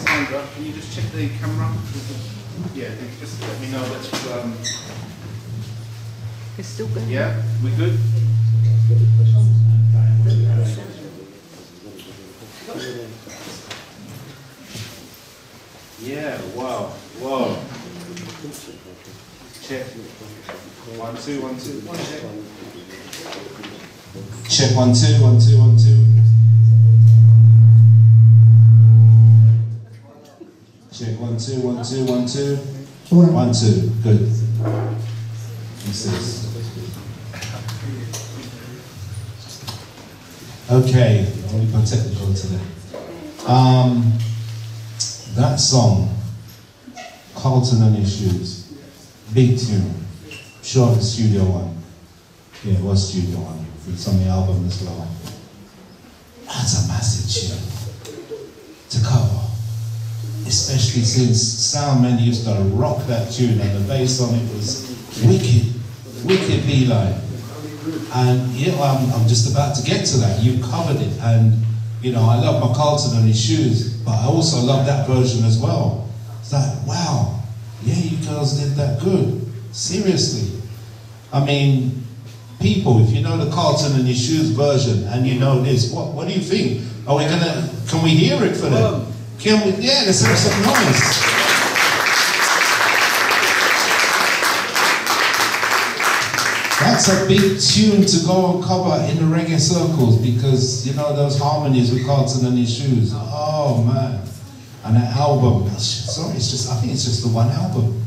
Sandra, can you just check the camera? Yeah, just let me know that's It's still going. yeah, we good? Yeah, wow, wow. Check. 1, 2, 1, 2. Check. Check 1, 2, 1, 2, 1, 2. Check 1, 2, 1, 2, 1, 2. 1, 2. Good. Insist. Okay, only got technical today. That song, Carlton and His Shoes, big tune. Sure, it's Studio One. Yeah, it was Studio One. It's on the album as well. That's a massive tune to cover. Especially since Soundman used to rock that tune and the bass on it was wicked V-line. And you know, I'm just about to get to that. You covered it, and you know, I love my Carlton and His Shoes, but I also love that version as well. It's like, wow, yeah, you girls did that good. Seriously. I mean, people, if you know the Carlton and His Shoes version and you know this, what do you think? Are we gonna? Can we hear it for them? Can we? Yeah, let's have some noise. That's a big tune to go and cover in the reggae circles because, you know, those harmonies with Carlton and His Shoes. Oh, man. And that album, sorry, I think it's just the one album.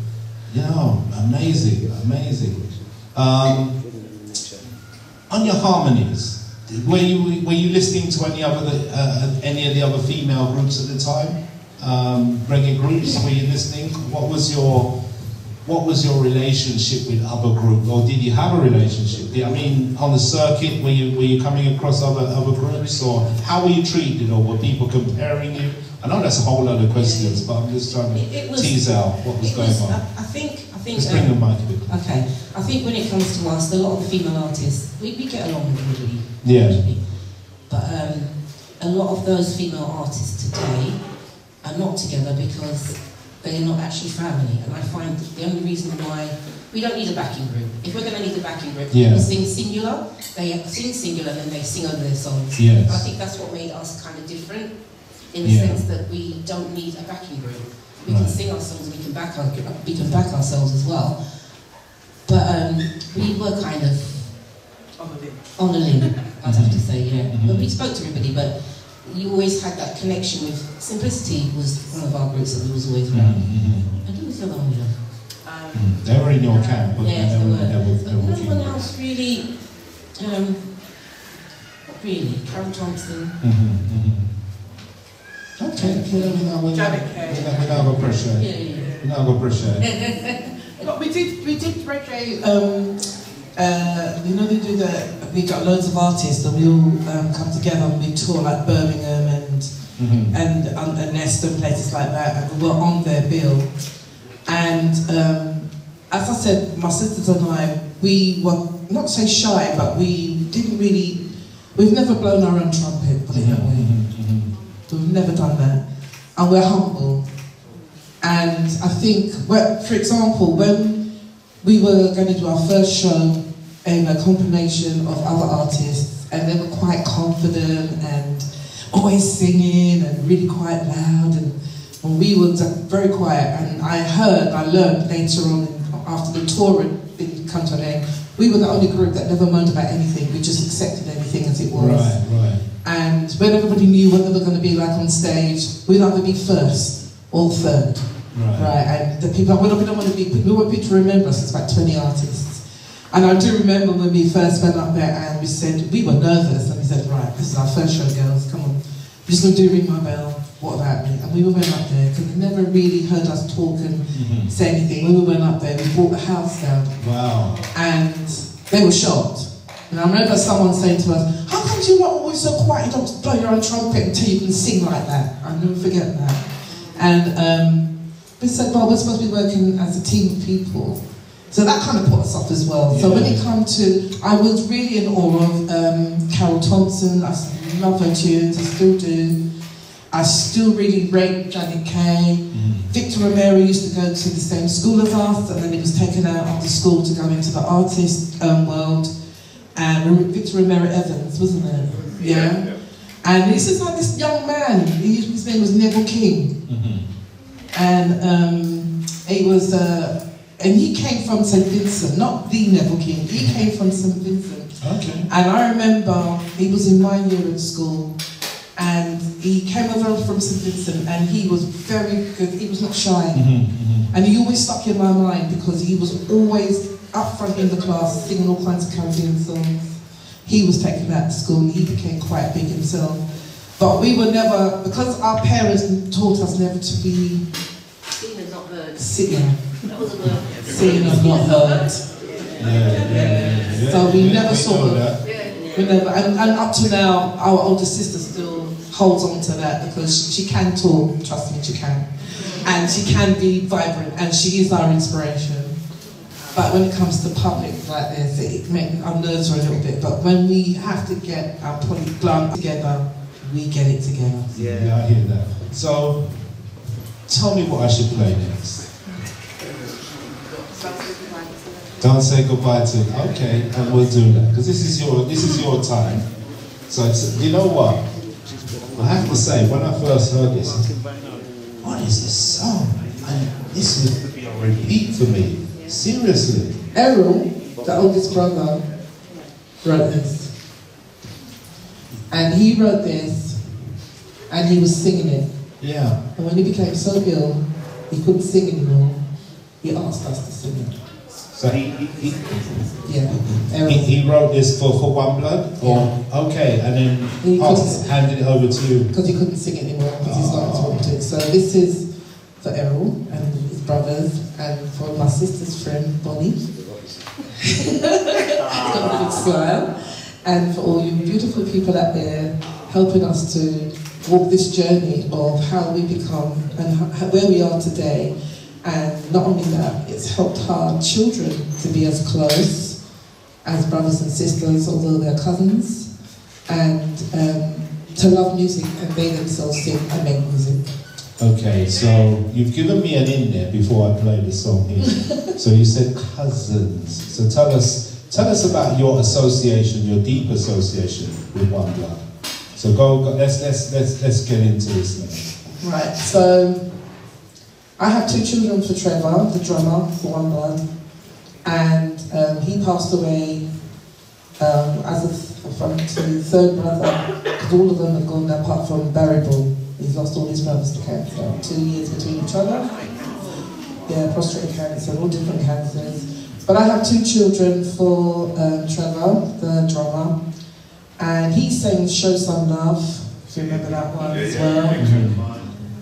You know, amazing. On your harmonies, were you listening to any of the other female groups at the time? Reggae groups, were you listening? What was your relationship with other groups, or did you have a relationship? I mean, on the circuit, were you coming across other groups, or how were you treated, or were people comparing you? I know that's a whole lot of questions, but I'm just trying to tease out what was going on. I think. Let's bring the mic a bit. Okay, I think when it comes to us, a lot of the female artists, we get along with everybody. Yeah. Actually. But a lot of those female artists today are not together because they're not actually family, and I find the only reason why we don't need a backing group. If we're going to need a backing group, people sing singular, they sing singular, and then they sing over their songs. Yes. I think that's what made us kind of different, in the sense that we don't need a backing group. We can sing our songs and we can back ourselves as well. But we were kind of on the limb, I'd have to say, yeah. Mm-hmm. But we spoke to everybody, but you always had that connection with Simplicity was one of our groups that we was always around. And who was the other one we loved? They were in your camp, but yes, they were. were No one else really, not really. Carol Thompson. Okay, Janet Kay. without no pressure. Yeah. Without no pressure. But we did reggae. You know, we got loads of artists, and we all come together and we tour like Birmingham and Leicester and places like that, and we were on their bill. And as I said, my sisters and I, we were not so shy, but we've never blown our own trumpet, put it that way. We've never done that, and we're humble. And I think, for example, when we were going to do our first show in a combination of other artists, and they were quite confident and always singing and really quite loud, and we were very quiet. And I learned later on, after the tour had come to an end, we were the only group that never moaned about anything. We just accepted everything as it was. Right. And when everybody knew what they were going to be like on stage, we'd either be first or third. Right. And the people, we don't want people to remember us, it's about 20 artists. And I do remember when we first went up there and we said, we were nervous, and we said, right, this is our first show, girls, come on. We're just going to do Ring My Bell, what about me? And we all went up there, because they never really heard us talk and say anything. When we went up there, we brought the house down. Wow. And they were shocked. And I remember someone saying to us, how come you're not always so quiet, you don't blow your own trumpet until you can sing like that? I'll never forget that. And we said, well, we're supposed to be working as a team of people. So that kind of put us up as well. Yeah. So when it comes to, I was really in awe of Carol Thompson. I love her tunes, I still do. I still really rate Janet Kay. Victor Romero used to go to the same school as us, and then he was taken out after school to go into the artist world. And Victor Romero Evans, wasn't it? Yeah. And this is like this young man, his name was Neville King. and it was, and he came from St Vincent, not the Neville King. He came from St Vincent. Okay. And I remember he was in my year at school, and he came over from St Vincent, and he was very good. He was not shy, and he always stuck in my mind because he was always up front in the class singing all kinds of Caribbean songs. He was taken out to school, and he became quite big himself. But we were never, because our parents taught us never to be Seen and not heard. that was a word. Seen and not heard. Yeah. So we never sort of, that. we never, and up to now, our older sister still holds on to that because she can talk, trust me, she can. And she can be vibrant, and she is our inspiration. But when it comes to public like this, it makes our nerves are a little bit, but when we have to get our polyglot together, we get it together. Yeah, I hear that. So, tell me what I should play next. Don't say goodbye to. Okay, and we'll do that because this is your time. So you know what? I have to say, when I first heard this, I said, what is this song? And this would be a repeat for me. Seriously. Errol, the oldest brother, wrote this. And he wrote this, and he was singing it. Yeah. And when he became so ill, he couldn't sing anymore, he asked us to sing it. So Yeah, Errol. he wrote this for One Blood? Or, okay, and then handed it over to you. Because he couldn't sing it anymore, because he's not talking to it. So this is for Errol and his brothers, and for my sister's friend, Bonnie. He's got a big smile. And for all you beautiful people out there helping us to walk this journey of how we become and where we are today. And not only that, it's helped our children to be as close as brothers and sisters, although they're cousins, and to love music and they themselves sing and make music. Okay, so you've given me an in there before I play the song here. So you said cousins. So tell us about your association, your deep association with One Blood. So let's get into this now. Right, so I have two children for Trevor, the drummer for One Blood, and he passed away from the third brother, because all of them have gone apart from Barry Bull. He's lost all his brothers to cancer, 2 years between each other. Yeah, prostate cancer, all different cancers. But I have two children for Trevor, the drummer, and he sang Show Some Love, if you remember that one as well.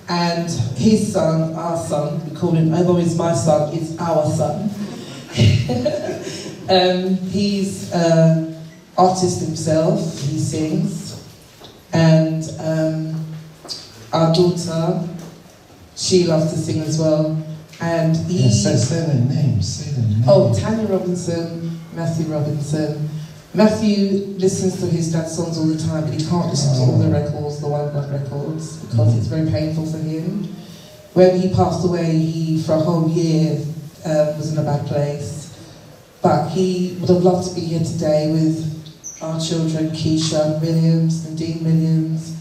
And his son, our son, we call him, although he's my son, it's our son. He's an artist himself, he sings. And our daughter, she loves to sing as well. And he... Say their names, Oh, Tanya Robinson, Matthew Robinson. Matthew listens to his dad's songs all the time, but he can't listen to all the records, the One Blood records, because it's very painful for him. When he passed away, he, for a whole year, was in a bad place. But he would have loved to be here today with our children, Keisha Williams, Nadine Williams,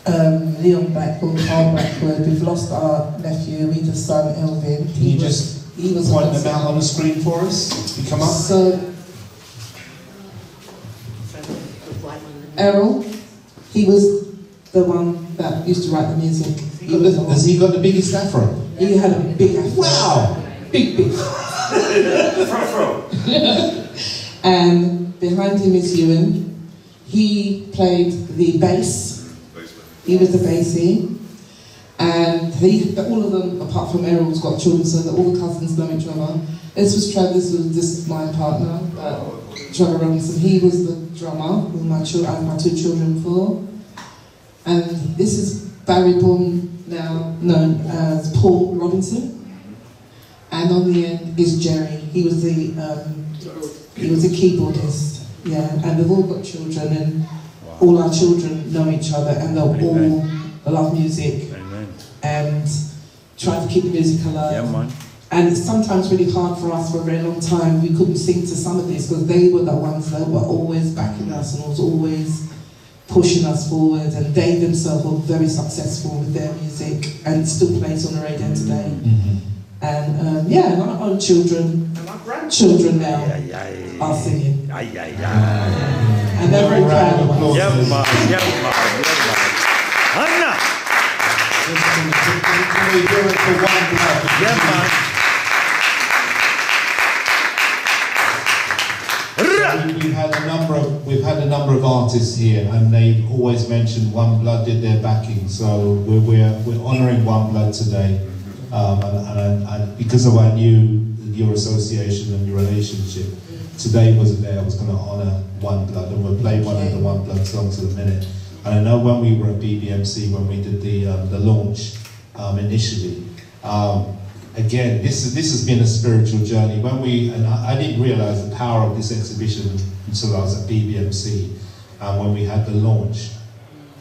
Leon Blackwood, Carl Blackwood. We've lost our nephew, Ouida's son, Elvin. Can you just point them out on the screen for us? You come up. So, Errol, he was the one that used to write the music. Has he got the biggest afro? He had a big afro. Wow! Big. And behind him is Ewan. He played the bass. He was the bassy. And all of them, apart from Errol's got children, so that all the cousins know each other. This is my partner, Trevor Robinson. He was the drummer who I have my two children for. And this is Barry Bourne, now known as Paul Robinson. And on the end is Jerry. He was the keyboardist. Yeah, and they've all got children, and all our children know each other, and they'll all love music. Amen. And try to keep the music alive. Yeah, man. And it's sometimes really hard for us for a very long time. We couldn't sing to some of these because they were the ones that were always backing us and was always pushing us forward, and they themselves were very successful with their music and still plays on the radio today. And and our own children and our grandchildren now are singing. And they're very proud of us. Anna! Can we do it for one blood? We've had a number of artists here, and they've always mentioned One Blood did their backing. So we're honouring One Blood today, and because of your association and your relationship, today was a day I was going to honour One Blood, and we'll play one of the One Blood songs in a minute. And I know when we were at BBMC, when we did the launch initially. Again, this has been a spiritual journey. I didn't realise the power of this exhibition until I was at BBMC, and when we had the launch,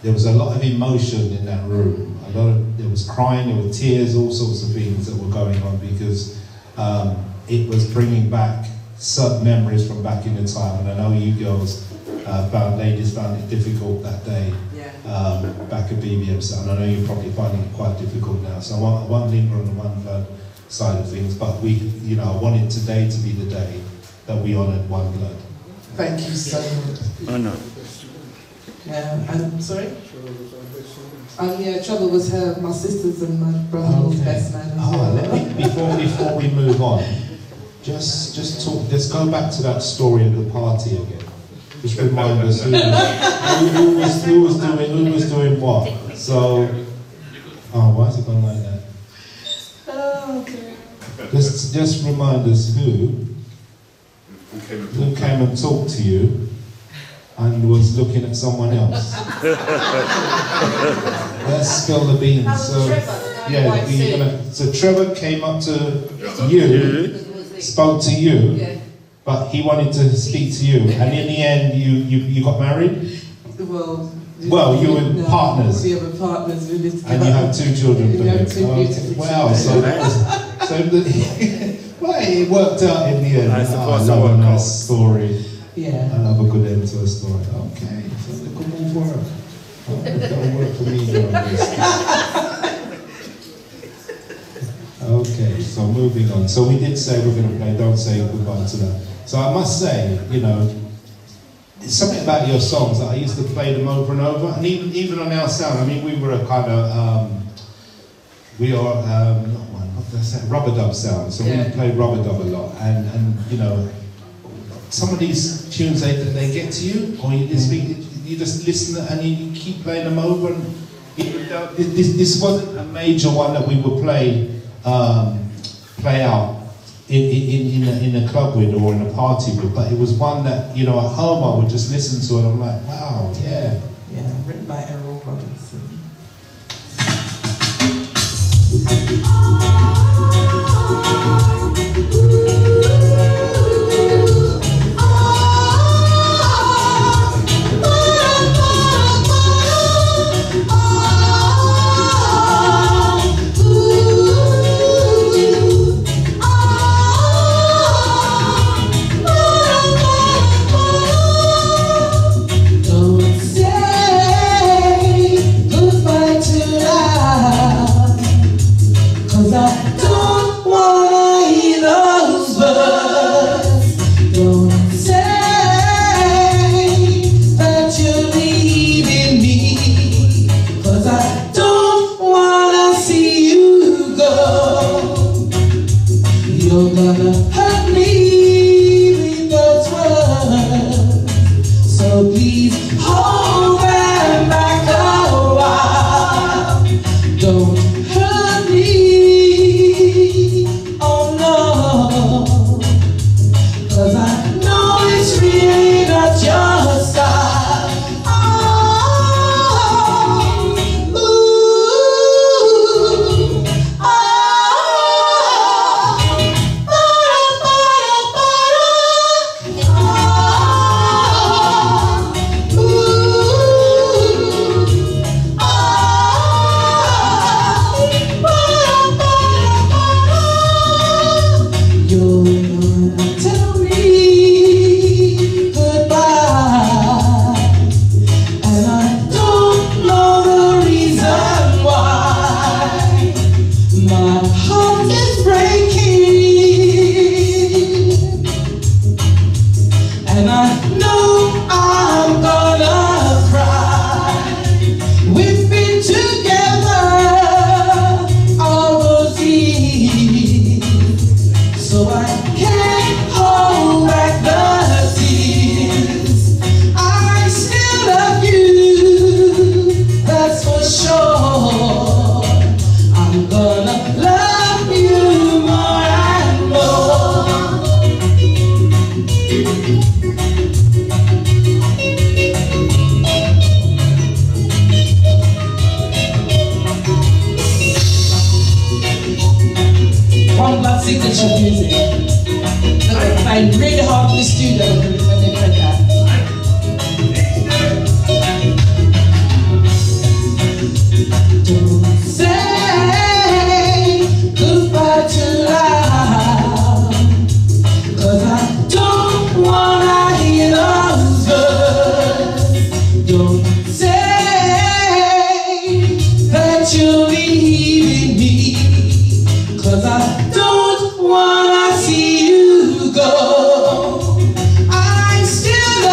there was a lot of emotion in that room. There was crying, there were tears, all sorts of things that were going on, because it was bringing back certain memories from back in the time. And I know you girls, ladies, found it difficult that day. Back at BBMC, and I know you're probably finding it quite difficult now. So I won't linger on the One Blood side of things, but I wanted today to be the day that we honoured One Blood. Thank you so much. Oh no. I'm sorry? Trouble was my sister's and my brother-in-law's best man as well. Before we move on, just talk. Let's go back to that story of the party again. Just remind us who was doing what. So, why is it going like that? Just remind us who came and talked to you and was looking at someone else. Let's spill the beans. So Trevor came up to you, spoke to you, but he wanted to speak to you, and in the end you got married? Well, you were partners. We were partners. We lived and you have 2 children. We have 2 beautiful wow, it worked out in the end. I love a nice story. Yeah. I love a good end to a story. Okay, so it could all work. That'll work for me. Okay, so moving on. So we did say we're going to play Don't Say Goodbye to That. So I must say, it's something about your songs that I used to play them over and over, and even on our sound. I mean, we were a kind of rubber dub sound, so we played rubber dub a lot, and some of these tunes they get to you, or you just listen and you keep playing them over. And this wasn't a major one that we would play out in a club with or in a party with, but it was one that at home I would just listen to, and I'm like, wow, yeah, written by Errol Robinson. One Blood signature music. They were playing really hard in the studio when they played that. Don't say goodbye to love, 'cause I don't wanna hear those words. Don't say that you're leaving me, 'cause I don't wanna see you go. I still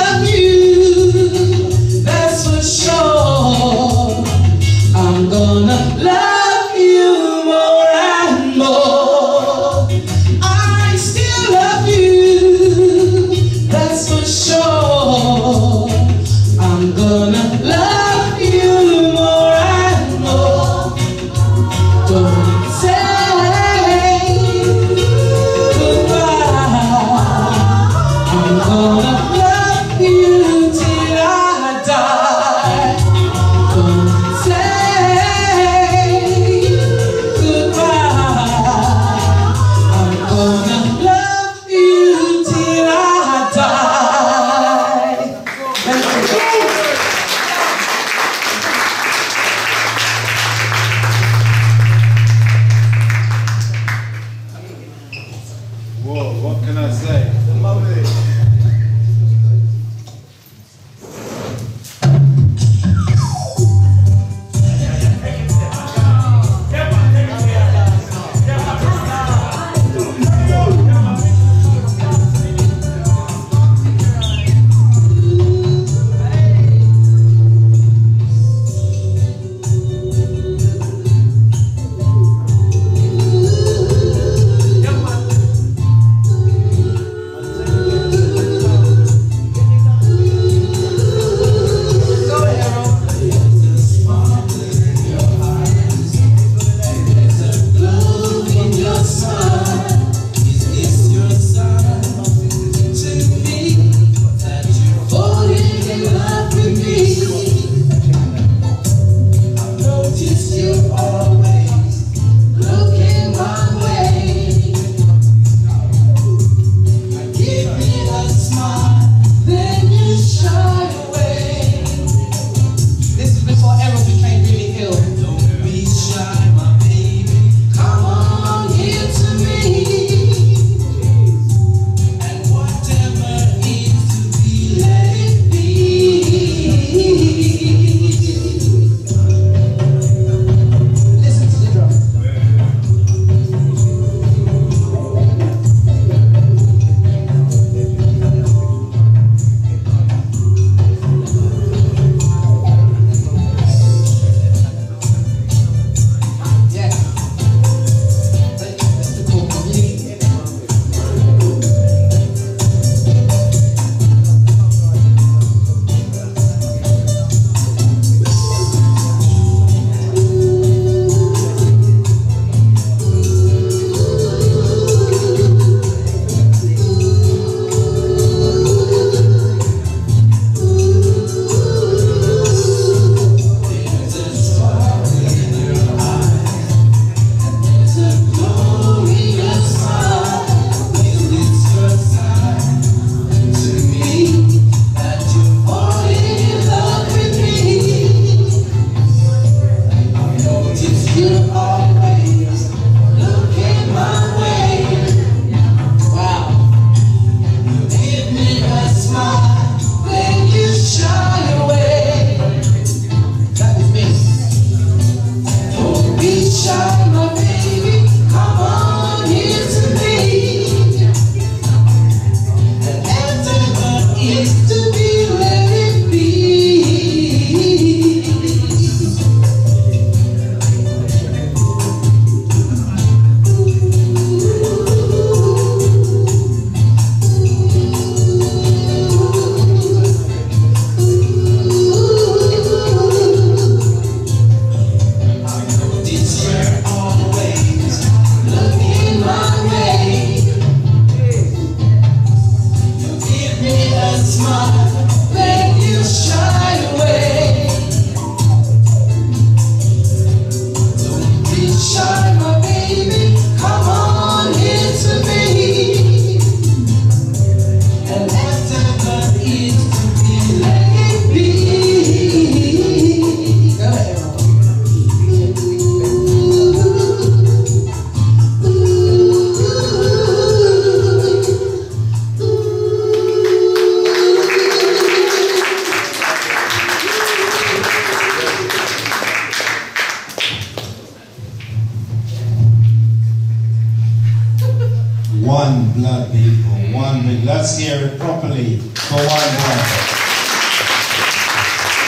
One blood, people. One blood. Let's hear it properly for one blood.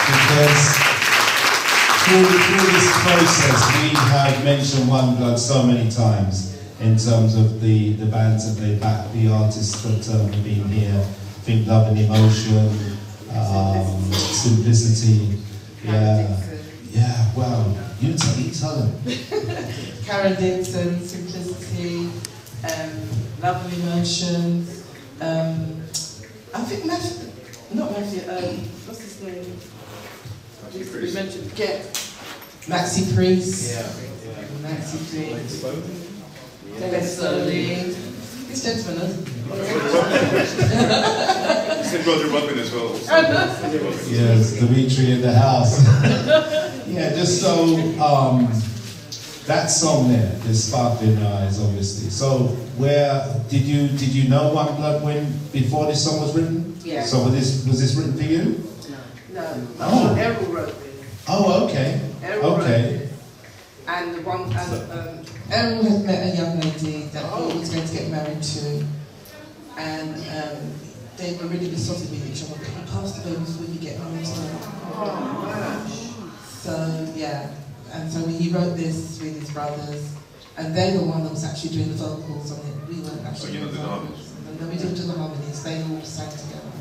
Because through this process, we have mentioned One Blood so many times in terms of the bands that they back, the artists that have been here. I think Love and Emotion, Simplicity. Yeah, wow. You tell them. Karen Dixon, Simplicity, Love and Emotions. I think Matthew, not Matthew, what's his name? We mentioned Maxi Priest. Yeah. Maxi Priest. Dennis Slowly. This gentleman, You said Roger Robin as well. Yes, Dimitri in the house. Yeah, just so that song there, "There's Spark in Your Eyes," obviously. So, where did you know One Blood when before this song was written? Yeah. So was this written for you? No. Oh. Errol wrote this. Oh, okay. Errol wrote Okay. this. And the one, Errol had met a young lady that he was going to get married to, and they were really besotted with each other. He passed away before you get married to her. So yeah, and so he wrote this with his brothers, and they were the one that was actually doing the vocals on it. We weren't actually you doing did the the vocals. No, we didn't do the harmonies. They all sang together.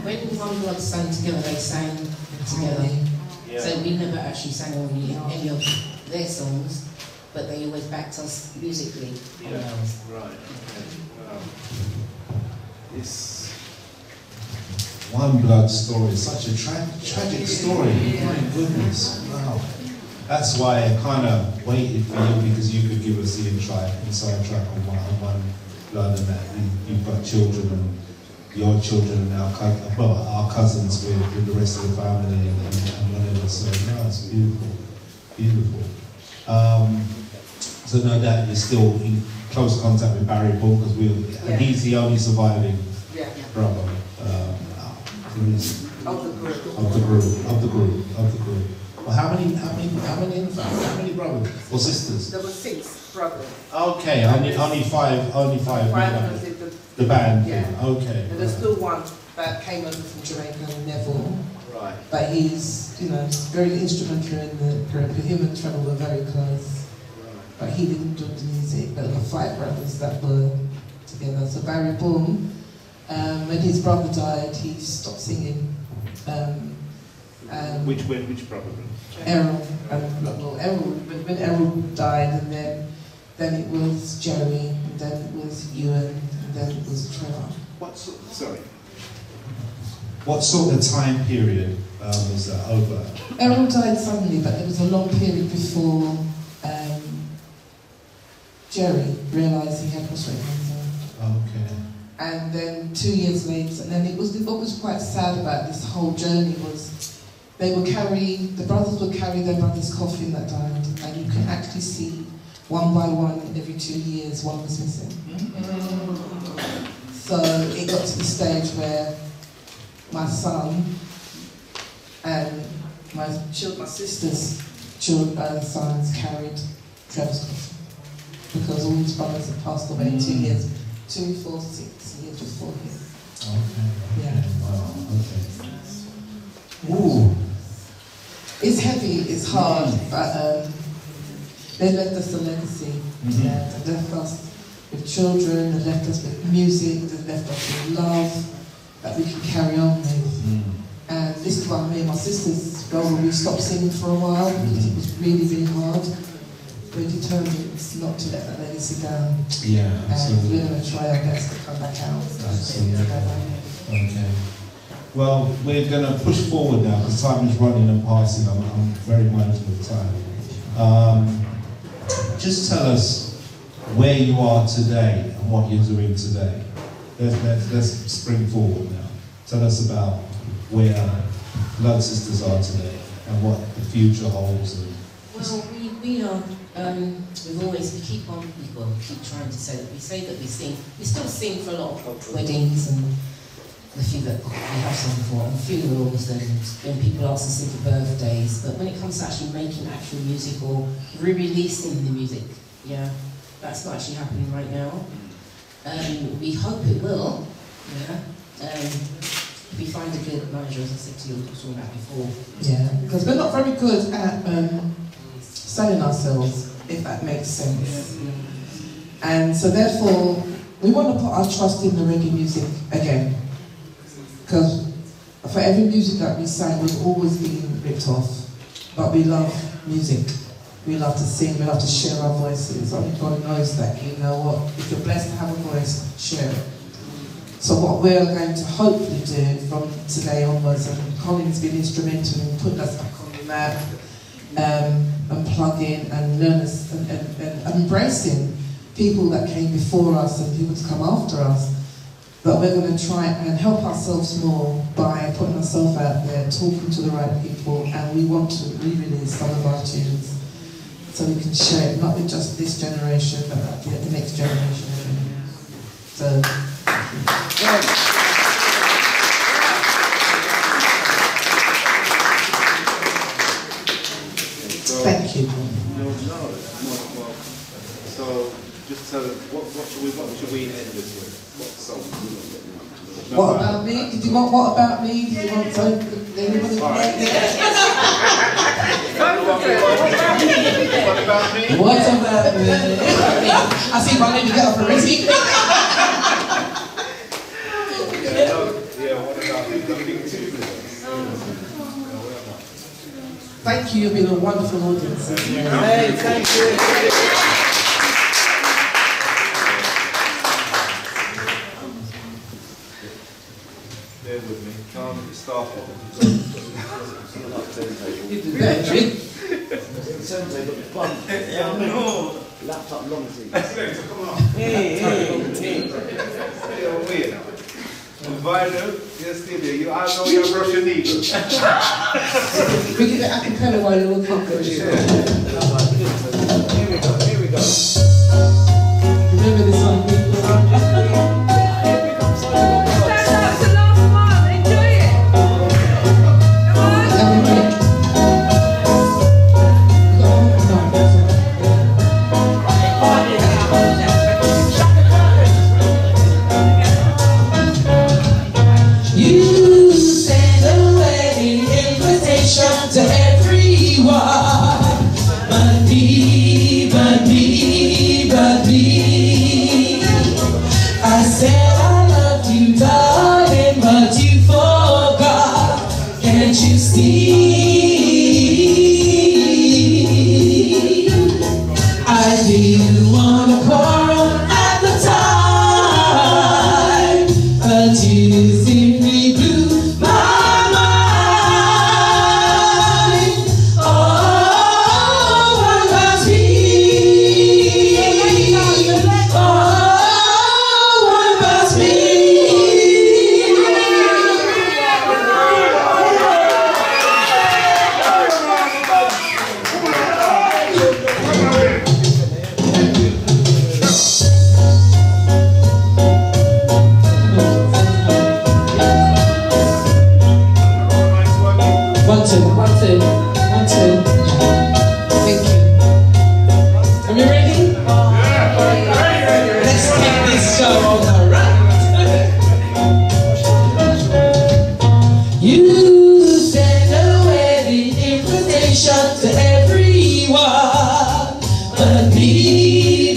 When One Blood sang together, they sang together. So we never actually sang any of their songs, but they always backed us musically on ours. Right. Okay. Wow. It's One Blood story, such a tragic story. My goodness, wow. That's why I kind of waited for you, because you could give us the inside track on One Blood, and that you've got children, and your children and our cousins with the rest of the family and whatever. So no, it's beautiful, beautiful. So no doubt you're still in close contact with Barry Bull, because and he's the only surviving brother. Of the group. Well, how many brothers or sisters? There were 6 brothers. Okay, only five. 5 members did The band. Yeah. Okay. And there's still one that came over from Jamaica, Neville. right. But he's, very instrumental in the group. Him and Trevor were very close. But he didn't do the music. But there were 5 brothers that were together. So Barry Bourne, when his brother died, he stopped singing. Which brother? Errol, when Errol died, and then it was Jerry, and then it was Ewan, and then it was Trevor. What sort of time period was that over? Errol died suddenly, but there was a long period before Jerry realised he had prostate cancer. Okay. And then 2 years later, and then what was quite sad about this whole journey was the brothers would carry their brother's coffin that died, and you can actually see one by one every 2 years one was missing. So it got to the stage where my son and my sister's sons carried Trevor's coffin, because all his brothers had passed away 2 years, 2, 4, 6 years before him. Okay. Yeah. Wow. Okay. Ooh. It's heavy, it's hard, but they left us a legacy. Yeah, they left us with children, they left us with music, they left us with love that we can carry on with. And this is why me and my sisters, we stopped singing for a while because it was really, really hard. We're determined not to let that legacy down. Yeah, And absolutely. we're going to try our best to come back out. Absolutely. Okay. Well, we're going to push forward now because time is running and passing. I'm very mindful of time. Just tell us where you are today and what you're doing today. Let's spring forward now. Tell us about where Blood Sisters are today and what the future holds. Well, we are. We keep trying to say that we sing. We still sing for a lot of weddings and the few that we have sung for, and funerals, and when people ask us to sing for birthdays. But when it comes to actually making actual music or re-releasing the music, that's not actually happening right now. We hope it will, yeah. If we find a good manager, as I said to you, I was talking about before. Yeah, because we're not very good at selling ourselves, if that makes sense. And so therefore, we want to put our trust in the reggae music again. Because for every music that we sang, we've always been ripped off. But we love music. We love to sing, we love to share our voices. I think God knows that, you know what, if you're blessed to have a voice, share it. So what we're going to hopefully do from today onwards, and Colin's been instrumental in putting us back on the map, and plugging and learning and embracing people that came before us and people to come after us. But we're going to try and help ourselves more by putting ourselves out there, talking to the right people, and we want to re-release some of our tunes so we can share it, not with just this generation, but the next generation. So, thank you. No. So, just tell us, what should we end this with? What song? What about me? Did you want what about me? Did you want something? Anybody? What about me? What about me? I see my name get up already. What about me? Nothing too good. Thank you, you've been a wonderful audience. Hey, thank you. Bear with me. Can't start it. You did that, Trick. Laptop long thing. Come on. Hey. Vinyl, you're still there. I know you're Russian eagle. We did it a cappella while you were cooking. Here we go. Remember this one, people? To everyone, but me. I said I loved you, darling, but you forgot. Can't you see? I didn't want to quarrel at the time, but you simply blew my One, two. Thank you. Are we ready? Let's take this show on the run. You send a wedding invitation to everyone, but me.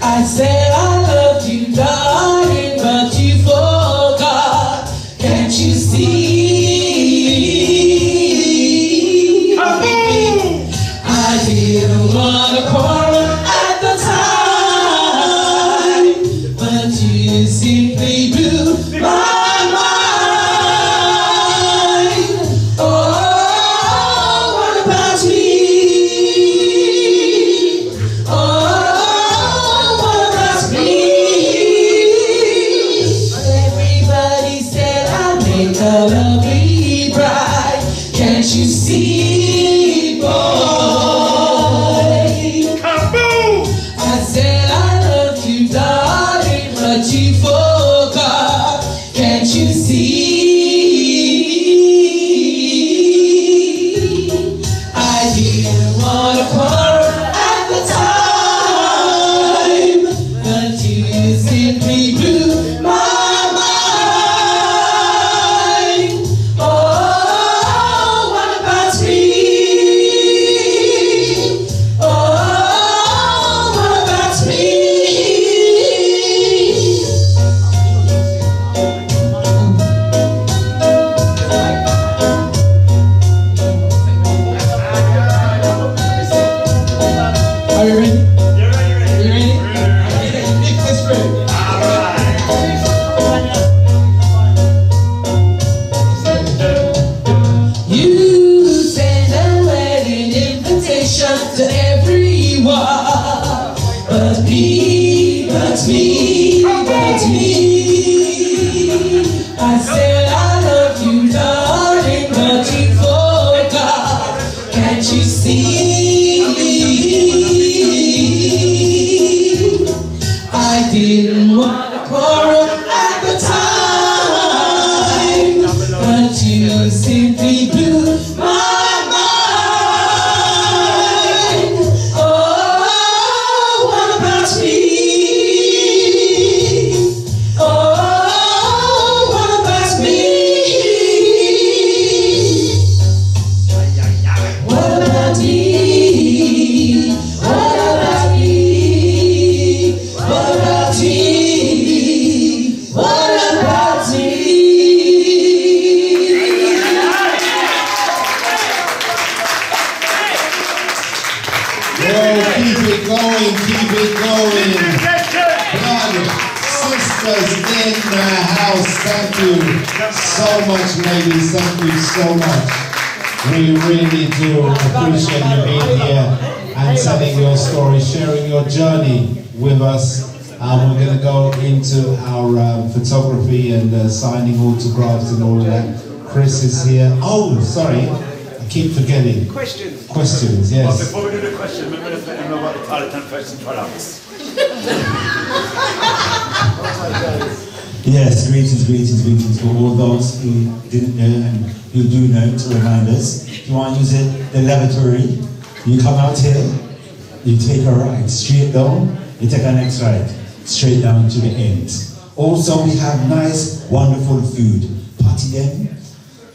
I said I loved you, darling, but you forgot. Can't you see? I didn't want to quarrel at the time, but you simply blew my mind. Oh, what about me? Oh, what about me? Everybody said I make a lovely bride. Can't you see, boy? life to everyone, but me, but me, but me. I said I love you, darling, but you forgot. Can't you see? I didn't want to quarrel at the time, but you simply blew my mind. Oh, what about me? Oh, what about me? What about me? What about me? What about me? What about me? Well, keep it going, keep it going. Brothers, sisters in the house, thank you so much, ladies. Thank you so much. We really do appreciate you being here and telling your story, sharing your journey with us. We're going to go into our photography and signing autographs and all of that. Chris is here. Oh, sorry, I keep forgetting. Questions. Questions, Well, yes. before we do the question, remember to let them know about the pilot and first and products. Yes, greetings for all those who didn't know and who do know, to remind us. If you want to use the lavatory, you come out here, you take a right, straight down, you take a next right, straight down to the end. Also, we have nice, wonderful food, party them,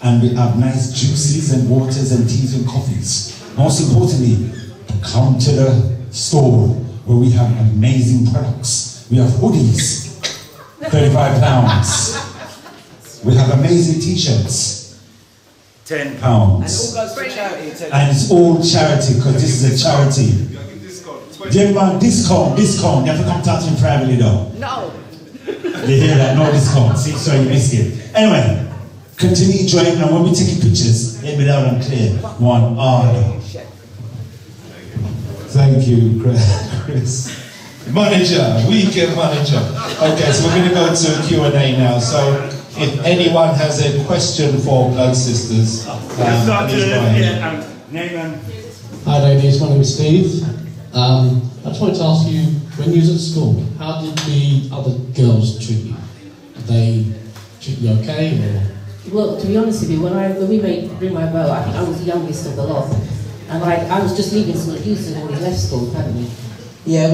and we have nice juices and waters and teas and coffees. Most importantly, come to the store where we have amazing products. We have hoodies, £35. We have amazing t-shirts, £10. And all goes for charity. And it's all charity, because this is a charity. Gentlemen, discount. You have to come talk to me privately though. No. You hear that? No discount. See, so you missed it. Anyway, continue enjoying, and when we take pictures, let me down and clear. One order. Thank you, Chris. Manager, weekend manager. Okay, so we're going to go to Q&A now. So if anyone has a question for Blood Sisters, please go ahead. Name and... Hi ladies, my name is Steve. I just wanted to ask you, when you was at school, how did the other girls treat you? Did they treat you okay, or...? Well, to be honest with you, when we made Ring My Bow, I think I was the youngest of the lot. And I was just leaving school. You had already left school, hadn't you? Yeah,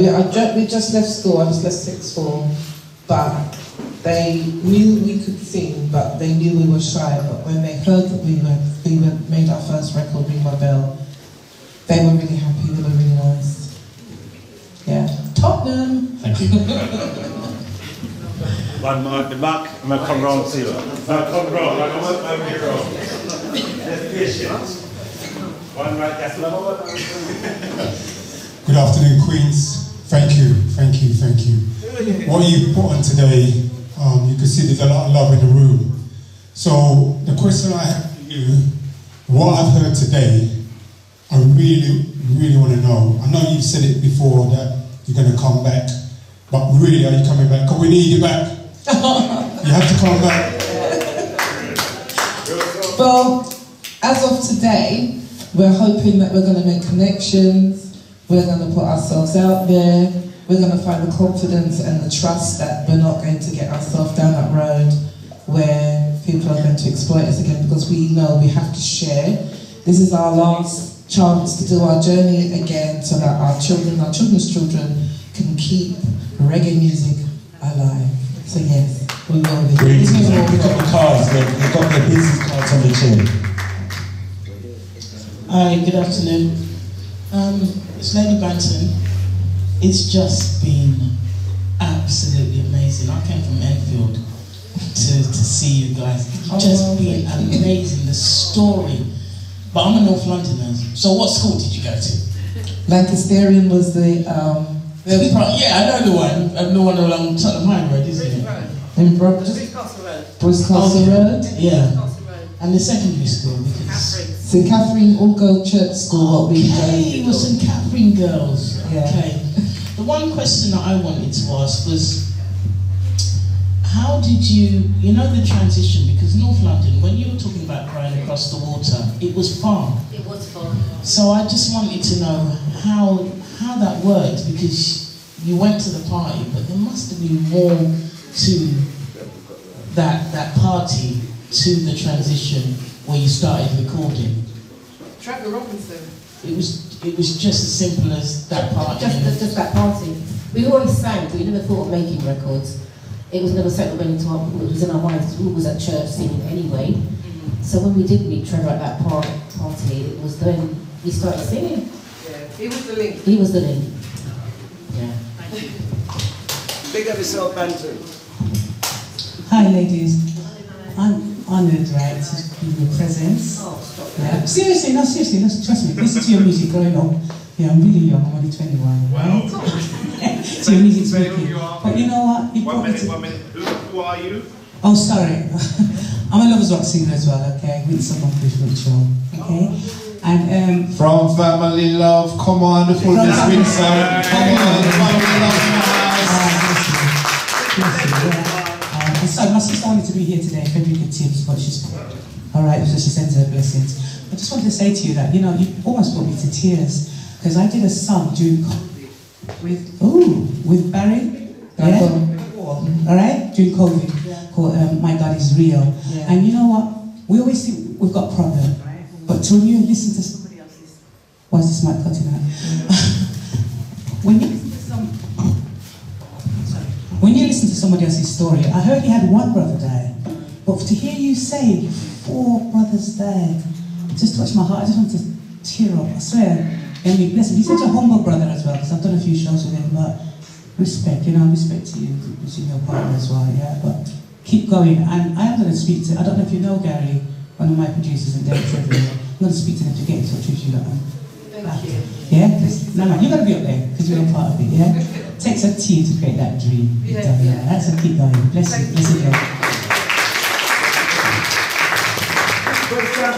we just left school. I just left sixth form, but they knew we could sing, but they knew we were shy. But when they heard that we made our first record, Ring My Bell, they were really happy. They were really nice. Yeah, Tottenham. Thank you. One more, the Mark Conron Seal. Conron, like I'm over here. There's patience. One right, that's level. Good afternoon, Queens. Thank you. What you put on today, you can see there's a lot of love in the room. So the question I have for you, what I've heard today, I really want to know. I know you've said it before that you're going to come back, but really, are you coming back? Because we need you back. You have to come back. Well, as of today, we're hoping that we're going to make connections. We're going to put ourselves out there. We're going to find the confidence and the trust that we're not going to get ourselves down that road where people are going to exploit us again, because we know we have to share. This is our last chance to do our journey again so that our children's children can keep reggae music alive. So yes, we will be. We've got the cards, we've got the business cards on the chair. Hi, good afternoon. It's Lady Banton. It's just been absolutely amazing. I came from Enfield to see you guys. It's just been amazing, the story. But I'm a North Londoner, so what school did you go to? Lancasterian was the yeah, I know the one. I know one along Tottenham High Road, isn't it? in Bruce Castle Road. Yeah. And the secondary school, because St Catherine all-girl church school. What we Okay, it was St Catherine girls. Yeah. Okay. The one question that I wanted to ask was, how did you know the transition, because North London, when you were talking about crying across the water, it was far. It was fun. So I just wanted to know how that worked, because you went to the party, but there must have been more to that party, to the transition where you started recording. Trevor Robinson. It was just as simple as that party. Just that party. We always sang, but we never thought of making records. It was never something that went into our, it was in our minds. We was at church singing anyway. So when we did meet Trevor at that party, it was then we started singing. Yeah, he was the link. He was the link. Yeah. Big up yourself, Banton. Hi, ladies. I'm honoured, right, to be your presence. Oh, stop. Yeah. Seriously, trust me. Listen to your music growing up. Yeah, I'm really young. I'm only 21. Wow. So your music's wicked. But you know what? One minute. Who are you? Oh, sorry. I'm a lovers rock singer as well. Okay, with someone spiritual. Okay, and From Family Love, come on, the full Windsor. Come on, Family Love. So my sister wanted to be here today, Frederica Tibbs, but she's all right. So she sends her blessings. I just wanted to say to you that you almost brought me to tears, because I did a song during with Barry, yeah, all right, during COVID, called My God Is Real. Yeah. And you know what? We always think we've got a problem, but when you listen to somebody else's, why is this mic cutting out? When you listen to somebody else's story, I heard you had one brother die, but to hear you say 4 brothers died, it just touched my heart. I just want to tear up. I swear. I mean, listen, he's such a humble brother as well, because I've done a few shows with him, but respect to you, it's in your partner as well, yeah, but keep going. And I am going to speak to, I don't know if you know Gary, one of my producers and directors, I'm going to speak to them to get in touch with you. Thank you. Yeah? No, man, you've got to be up there, because you're a part of it, yeah? It takes a team to create that dream. Yeah, that's a keep going. Bless you,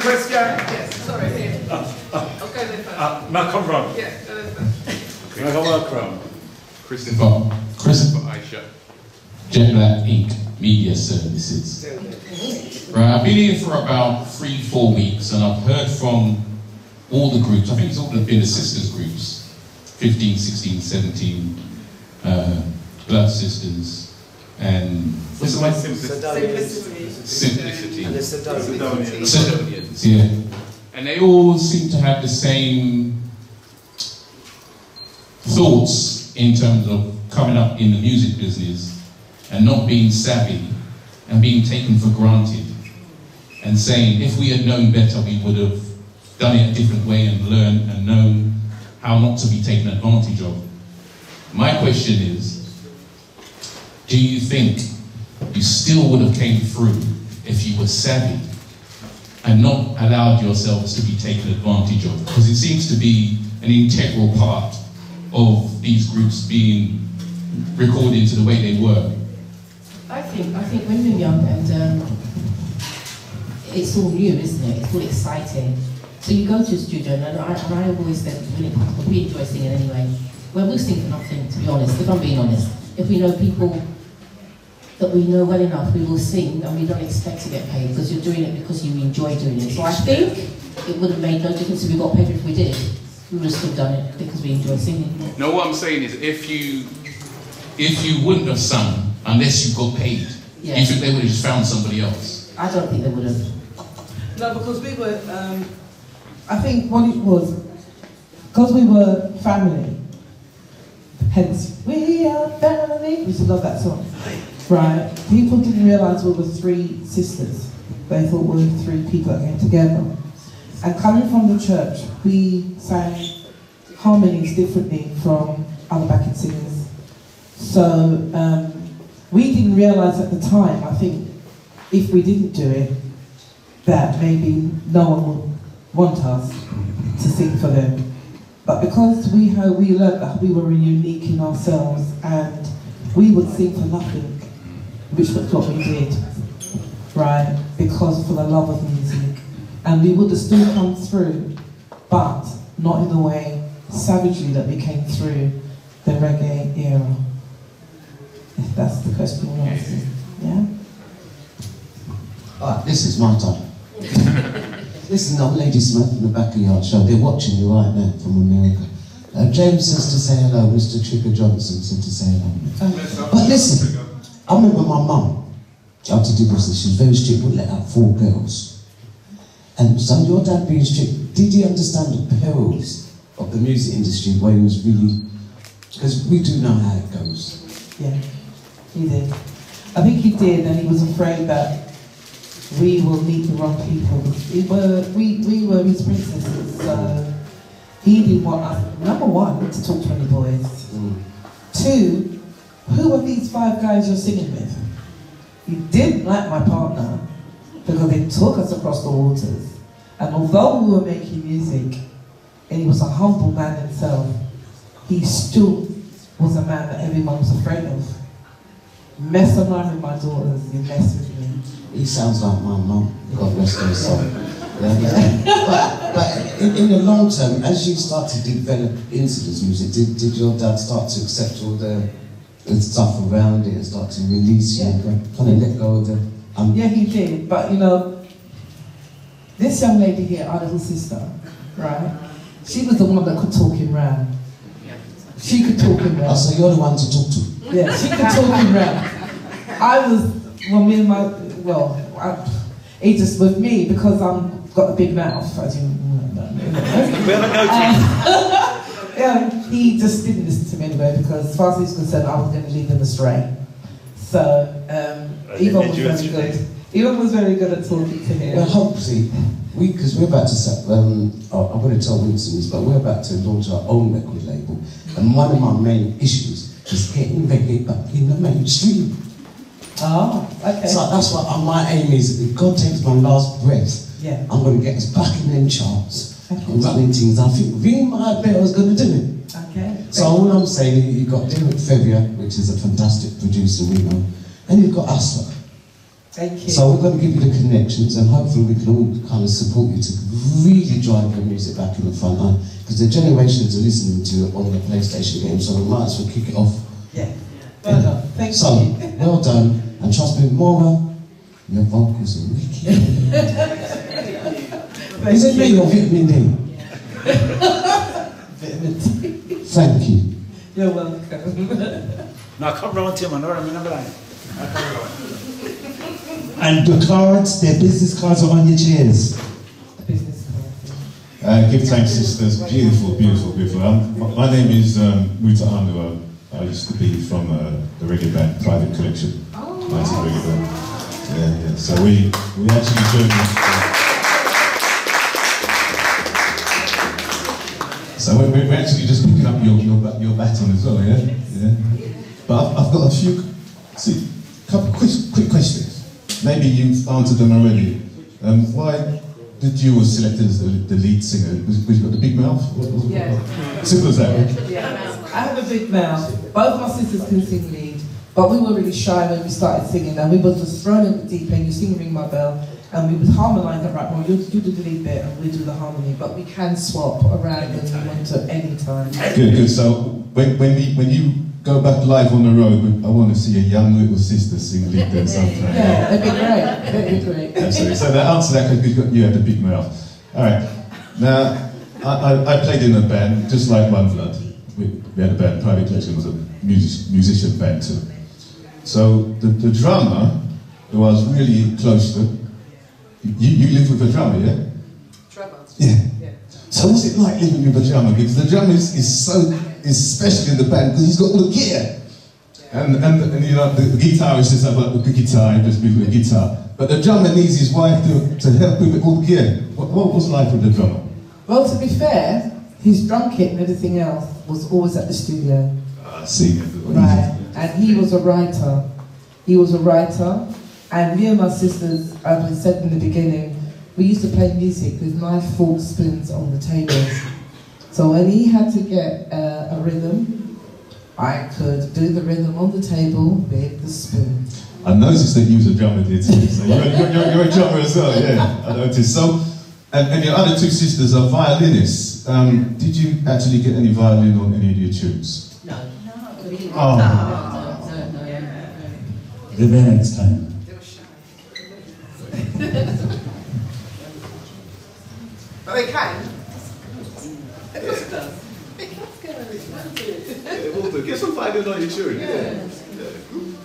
Question. Yes, sorry, here. I'll go there first. Malcolm Brown. Yeah, go there first. Malcolm Christopher Aisha, Jetlag Inc. Media Services. Right, I've been here for about 3-4 weeks, and I've heard from all the groups. I think it's all been the sisters groups, 15, 16, 17, Blood Sisters, and what's the one? Simplicity. And the Sidonians. Sidonians, yeah. And they all seem to have the same thoughts in terms of coming up in the music business and not being savvy and being taken for granted, and saying if we had known better we would have done it a different way and learned and known how not to be taken advantage of. My question is, do you think you still would have came through if you were savvy and not allowed yourselves to be taken advantage of? Because it seems to be an integral part of these groups being recorded to the way they were. I think when you're young and it's all new, isn't it? It's all exciting. So you go to a studio, and I always said, when it comes, we enjoy singing anyway. Well, we'll sing for nothing, to be honest, if I'm being honest. If we know people that we know well enough, we will sing, and we don't expect to get paid, because you're doing it because you enjoy doing it. So I think it would have made no difference if we got paid if we did. We would have still done it because we enjoy singing. No, what I'm saying is, if you wouldn't have sung unless you got paid, Yeah. you think they would have just found somebody else? I don't think they would have. No, because we were, I think what it was, because we were family, hence, we are family, we used to love that song, right? People didn't realise we were 3 sisters. They thought we were 3 people that came together. And coming from the church, we sang harmonies differently from other backing singers. So we didn't realise at the time, I think, if we didn't do it, that maybe no one would want us to sing for them. But because we learned that we were unique in ourselves, and we would sing for nothing, which was what we did, right? Because for the love of music. and we would have still come through, but not in the way savagely that we came through the reggae era. If that's the question you're asking, yeah? Alright, this is my time. This is an old lady Smith from the back of yard show. They're watching you right now from America. James says to say hello, Mr. Trigger Johnson said to say hello. But listen, I remember my mum, after divorce, she was very strict, would let out 4 girls. And so your dad being strict, did he understand the perils of the music industry where he was really, because we do know how it goes. Yeah, he did. I think he did, and he was afraid that we will meet the wrong people. We were his princesses, so he didn't want us, number one, to talk to any boys. 2, who are these 5 guys you're singing with? He didn't like my partner because they took us across the waters. And although we were making music, and he was a humble man himself, he still was a man that everyone was afraid of. Mess around with my daughters, you mess with me. He sounds like my mum, God rest her soul. But in the long term, as you start to develop into this music, did your dad start to accept all the stuff around it and start to release you and kind of let go of the... Yeah, he did, but you know, this young lady here, our little sister, right, she was the one that could talk him round. She could talk him round. Oh, so you're the one to talk to? Yeah, she could talk him round. I was, well, me and my, he just with me, because I've got a big mouth, as you know. We haven't noticed. Yeah, he just didn't listen to me anyway, because as far as he's concerned, I was going to lead them astray. So, Yvonne was very good. Yvonne was very good at talking to him. Well, hopefully, because we're about to set, I'm going to tell Winston this, but we're about to launch our own record label, and one of my main issues is getting reggae back in the mainstream. Oh, okay. So that's what my aim is. If God takes my last breath, yeah, I'm going to get us back in them charts and running things. I think Ring My Bell is going to do it. Okay. So all I'm saying is you've got Derek Ferrier, which is a fantastic producer we know, and you've got Astor. Thank you. So we're going to give you the connections, and hopefully we can all kind of support you to really drive your music back in the front line, because the generations are listening to it on the PlayStation game, so we might as well kick it off. Yeah. Well done. Thank so, you. well done, and trust me, Moira, your vocals are wicked. Is it me or vitamin D? Vitamin D. Thank you. You're welcome. Now come round to him, and remember that. And the cards, their business cards are on your chairs. Give thanks, sisters. Beautiful, beautiful, beautiful. My name is Muta Andu. I used to be from the reggae band Private Collection. Oh. Reggae band. Yeah. So we actually joined. So we're actually just picking up your baton as well, yeah. But I've got a couple quick questions. Maybe you've answered them already. Why did you was selected as the lead singer? Was you got the big mouth? Yeah. Simple as that, right? Yeah. I have a big mouth. Both my sisters can sing lead, but we were really shy when we started singing, and we were just thrown in the deep end. You sing Ring My Bell, and we would harmonise that right. Well, you do the lead bit, and we do the harmony, but we can swap around when we want to any time. Good. So when you go back live on the road, I want to see a young little sister sing lead then sometime. Yeah, that'd be great. That'd be great. Absolutely. So the answer to that because you had the big mouth. All right. Now, I played in a band just like One Blood. We had a band. Private Collection was a musician band too. So the drummer, who I was really close to, you live with a drummer, yeah? Drummer. Yeah. So what's it like living with a drummer? Because the drummer is special in the band because he's got all the gear. And you know, the guitarist just have like the guitar and just be with the guitar. But the drummer needs his wife to help him with all the gear. What was life with the drummer? Well, to be fair, his drum kit and everything else was always at the studio. I see. Right. And he was a writer. And me and my sisters, as I said in the beginning, we used to play music with knife, fork, spoons on the tables. So when he had to get a rhythm, I could do the rhythm on the table with the spoon. I noticed that you was a drummer, did too. So you're a drummer as well, yeah. I noticed. So And your other two sisters are violinists. Did you actually get any violin on any of your tunes? No. Oh. The next time. But they can. Get some violin on your tune.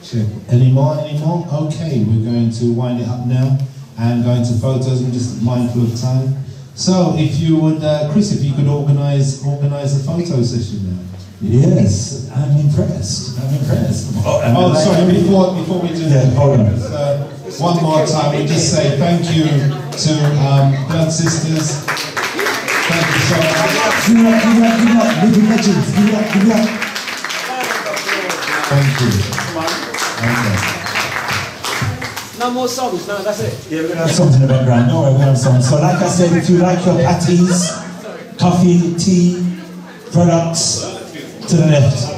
Sure. Any more? Okay, we're going to wind it up now and go into photos. We're just mindful of time. So, if you would, Chris, if you could organise a photo session now. Yes, I'm impressed. Oh, sorry. Before we do that, hold on. One more time, we just say thank you to Blood Sisters. Thank you so much. Give it up, living legends. Give it up. Thank you. Okay. No more songs, no, that's it. Yeah, we're going to have songs in the background. No, we're going to have songs. So, like I said, if you like your patties, coffee, tea, products, to the left.